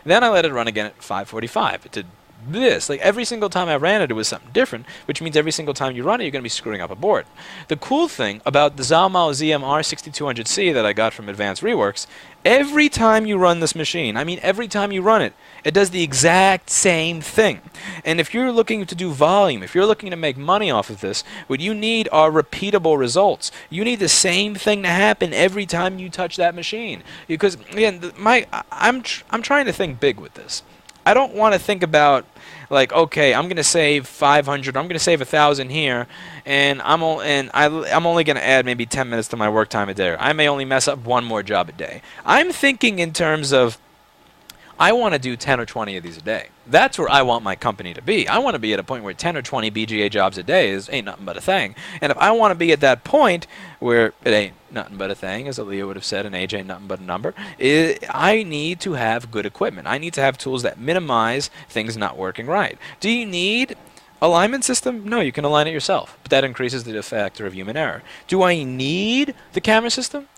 Then I let it run again at 5:45. It did this. Like every single time I ran it, it was something different, which means every single time you run it, you're going to be screwing up a board. The cool thing about the Zhuo Mao ZM-R6200c that I got from Advanced Reworks, every time you run this machine, I mean every time you run it, it does the exact same thing. And if you're looking to do volume, if you're looking to make money off of this, what you need are repeatable results. You need the same thing to happen every time you touch that machine. Because again, I'm trying to think big with this. I don't want to think about like, okay, I'm going to save 500, I'm going to save 1,000 here, and I'm only going to add maybe 10 minutes to my work time a day. I may only mess up 1 more job a day. I'm thinking in terms of I want to do 10 or 20 of these a day. That's where I want my company to be. I want to be at a point where 10 or 20 BGA jobs a day ain't nothing but a thing. And if I want to be at that point where it ain't nothing but a thing, as Aaliyah would have said, and age ain't nothing but a number, I need to have good equipment. I need to have tools that minimize things not working right. Do you need alignment system? No, you can align it yourself, but that increases the factor of human error. Do I need the camera system?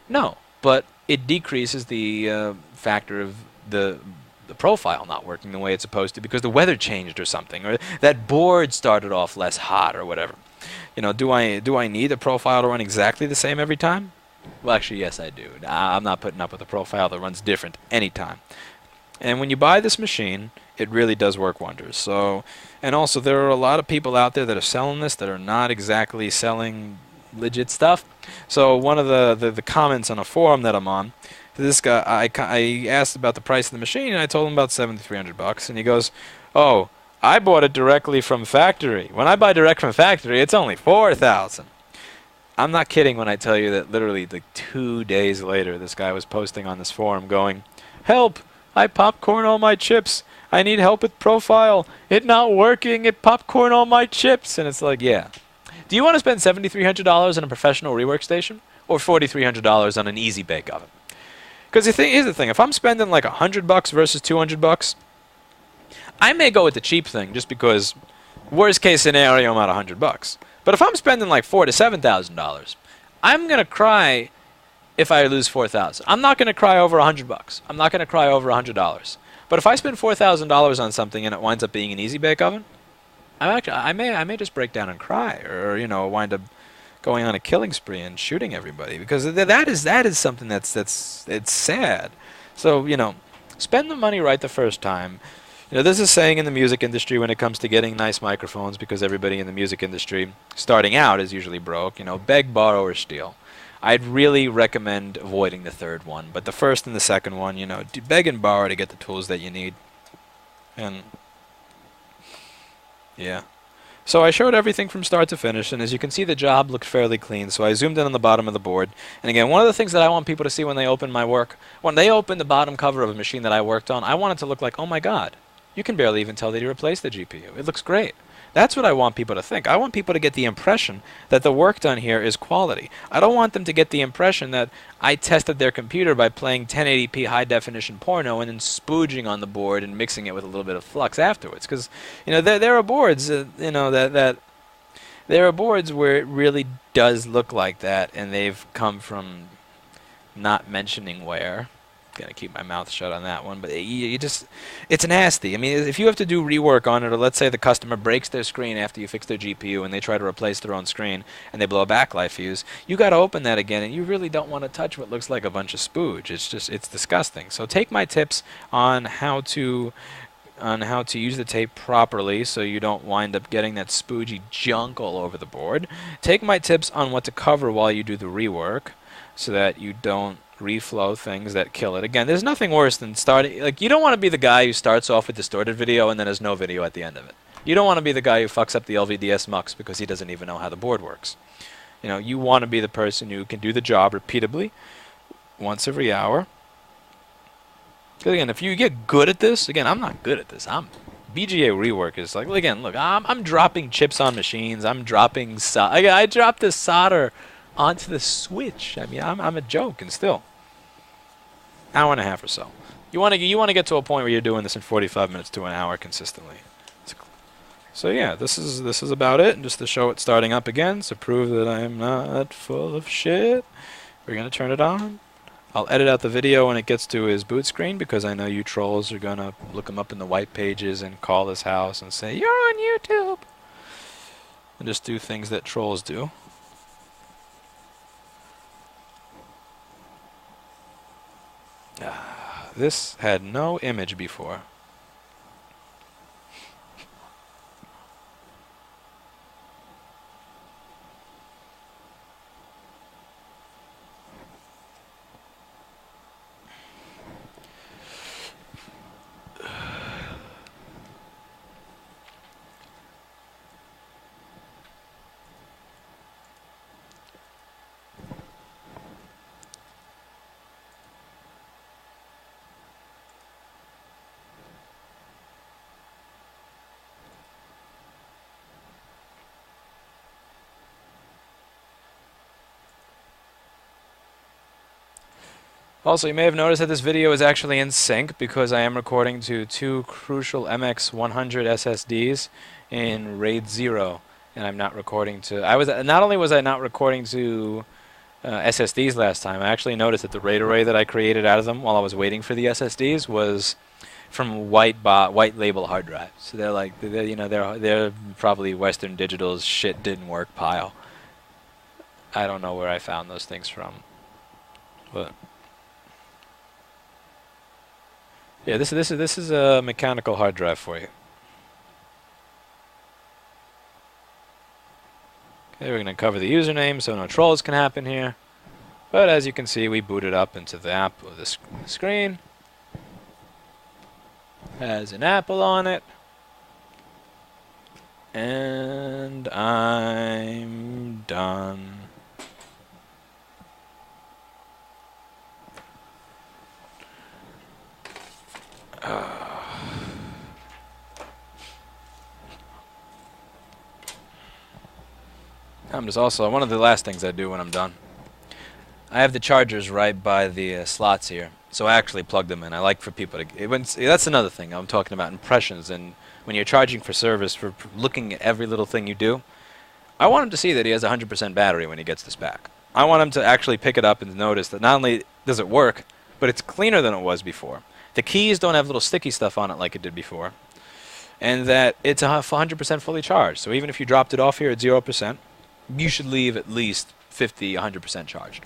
No, but it decreases the factor of the profile not working the way it's supposed to because the weather changed or something, or that board started off less hot or whatever. You know, do I need the profile to run exactly the same every time? Well, actually, yes, I do. I'm not putting up with a profile that runs different anytime. And when you buy this machine, it really does work wonders. So, and also there are a lot of people out there that are selling this that are not exactly selling legit stuff. So one of the comments on a forum that I'm on, this guy, I asked about the price of the machine, and I told him about $7,300, and he goes, "Oh, I bought it directly from factory. When I buy direct from factory, it's only $4,000." I'm not kidding when I tell you that literally like 2 days later, this guy was posting on this forum going, "Help! I popcorn all my chips. I need help with profile. It not working. It popcorn all my chips." And it's like, yeah. Do you want to spend $7,300 on a professional rework station or $4,300 on an easy bake oven? Because here's the thing, if I'm spending like $100 versus $200, I may go with the cheap thing just because Worst case scenario, I'm at $100. But if I'm spending like $4,000 to $7,000, I'm gonna cry if I lose $4,000. I'm not gonna cry over $100. I'm not gonna cry over $100. But if I spend $4,000 on something and it winds up being an easy bake oven, I may just break down and cry, or you know, wind up going on a killing spree and shooting everybody, because that is something that's it's sad. So you know, spend the money right the first time. You know, there's a saying in the music industry when it comes to getting nice microphones, because everybody in the music industry starting out is usually broke. You know, beg, borrow, or steal. I'd really recommend avoiding the third one, but the first and the second one, you know, beg and borrow to get the tools that you need. And yeah. So I showed everything from start to finish, and as you can see, the job looked fairly clean. So I zoomed in on the bottom of the board. And again, one of the things that I want people to see when they open my work, when they open the bottom cover of a machine that I worked on, I want it to look like, oh my God, you can barely even tell that you replaced the GPU. It looks great. That's what I want people to think. I want people to get the impression that the work done here is quality. I don't want them to get the impression that I tested their computer by playing 1080p high-definition porno and then spooging on the board and mixing it with a little bit of flux afterwards. Because you know, there are boards, you know, that there are boards where it really does look like that, and they've come from not mentioning where. Gonna keep my mouth shut on that one, but you just, it's nasty. I mean, if you have to do rework on it, or let's say the customer breaks their screen after you fix their GPU and they try to replace their own screen and they blow a backlight fuse, you got to open that again, and you really don't want to touch what looks like a bunch of spooge. It's just, it's disgusting. So take my tips on how to use the tape properly so you don't wind up getting that spoogey junk all over the board. Take my tips on what to cover while you do the rework so that you don't reflow things that kill it. Again, there's nothing worse than starting, like, you don't want to be the guy who starts off with distorted video and then has no video at the end of it. You don't want to be the guy who fucks up the LVDS mux because he doesn't even know how the board works. You know, you want to be the person who can do the job repeatably once every hour. Because again, if you get good at this, again, I'm not good at this. BGA rework is like, again, look, I'm dropping chips on machines. I'm dropping I dropped this solder onto the switch. I mean, I'm a joke, and still. Hour and a half or so. You want to get to a point where you're doing this in 45 minutes to an hour consistently. So yeah, this is about it, and just to show it starting up again, to prove that I'm not full of shit. We're gonna turn it on. I'll edit out the video when it gets to his boot screen, because I know you trolls are gonna look him up in the white pages and call his house and say you're on YouTube, and just do things that trolls do. This had no image before. Also, you may have noticed that this video is actually in sync because I am recording to two crucial MX100 SSDs in RAID 0, and I'm not recording to. Not only was I not recording to SSDs last time, I actually noticed that the RAID array that I created out of them while I was waiting for the SSDs was from white label hard drives. So they're like, they're probably Western Digital's shit didn't work pile. I don't know where I found those things from, but. Yeah, this is a mechanical hard drive for you. Okay, we're gonna cover the username so no trolls can happen here. But as you can see, we booted up into the app of the screen. Has an Apple on it. And I'm done. I'm just also, one of the last things I do when I'm done, I have the chargers right by the slots here, So I actually plugged them in. I like for people to... that's another thing. I'm talking about impressions. And when you're charging for service, for looking at every little thing you do, I want him to see that he has 100% battery when he gets this back. I want him to actually pick it up and notice that not only does it work, but it's cleaner than it was before. The keys don't have little sticky stuff on it like it did before. And that it's 100% fully charged. So even if you dropped it off here at 0%, you should leave at least 50, 100% charged.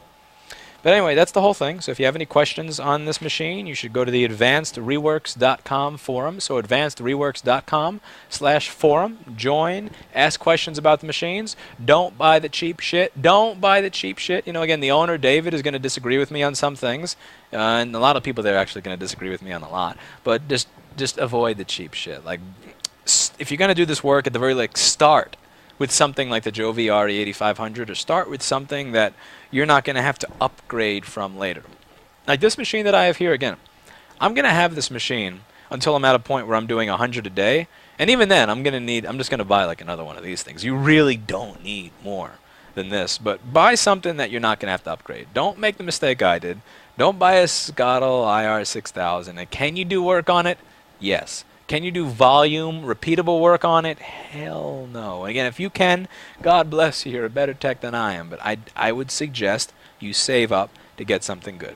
But anyway, that's the whole thing. So if you have any questions on this machine, you should go to the advancedreworks.com forum. So advancedreworks.com/forum. Join. Ask questions about the machines. Don't buy the cheap shit. Don't buy the cheap shit. You know, again, the owner, David, is going to disagree with me on some things. And a lot of people there are actually going to disagree with me on a lot. But just avoid the cheap shit. Like, if you're going to do this work, at the very least, start with something like the Zhuo VR8500, or start with something that you're not going to have to upgrade from later. Like this machine that I have here, again, I'm going to have this machine until I'm at a point where I'm doing 100 a day, and even then I'm just going to buy like another one of these things. You really don't need more than this, but buy something that you're not going to have to upgrade. Don't make the mistake I did. Don't buy a Scottle IR6000. And can you do work on it? Yes. Can you do volume, repeatable work on it? Hell no. Again, if you can, God bless you. You're a better tech than I am. But I would suggest you save up to get something good.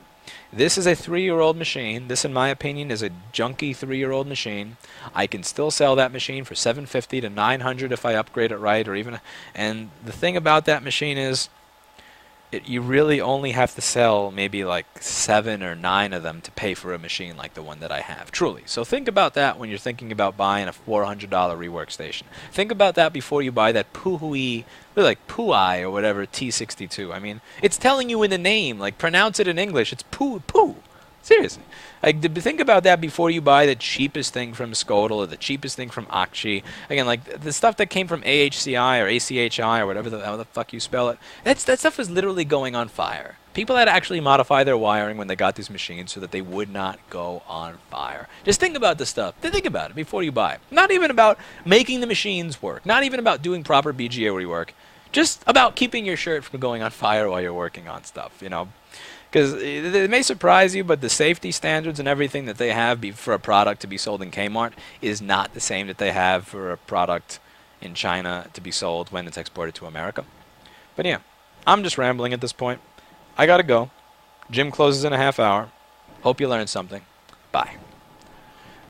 This is a 3-year-old machine. This, in my opinion, is a junky 3-year-old machine. I can still sell that machine for $750 to $900 if I upgrade it right, or even. And the thing about that machine is, you really only have to sell maybe like 7 or 9 of them to pay for a machine like the one that I have. Truly. So think about that when you're thinking about buying a $400 rework station. Think about that before you buy that Puhui, like Puai or whatever, T62. I mean, it's telling you in the name, like pronounce it in English. It's Poo. Seriously. Like, think about that before you buy the cheapest thing from Skodal or the cheapest thing from Akshi. Again, like the stuff that came from AHCI or ACHI or whatever the fuck you spell it, that stuff is literally going on fire. People had to actually modify their wiring when they got these machines so that they would not go on fire. Just think about this stuff. Think about it before you buy it. Not even about making the machines work. Not even about doing proper BGA rework. Just about keeping your shirt from going on fire while you're working on stuff, you know. Because it may surprise you, but the safety standards and everything that they have for a product to be sold in Kmart is not the same that they have for a product in China to be sold when it's exported to America. But yeah, I'm just rambling at this point. I gotta go. Gym closes in a half hour. Hope you learned something. Bye.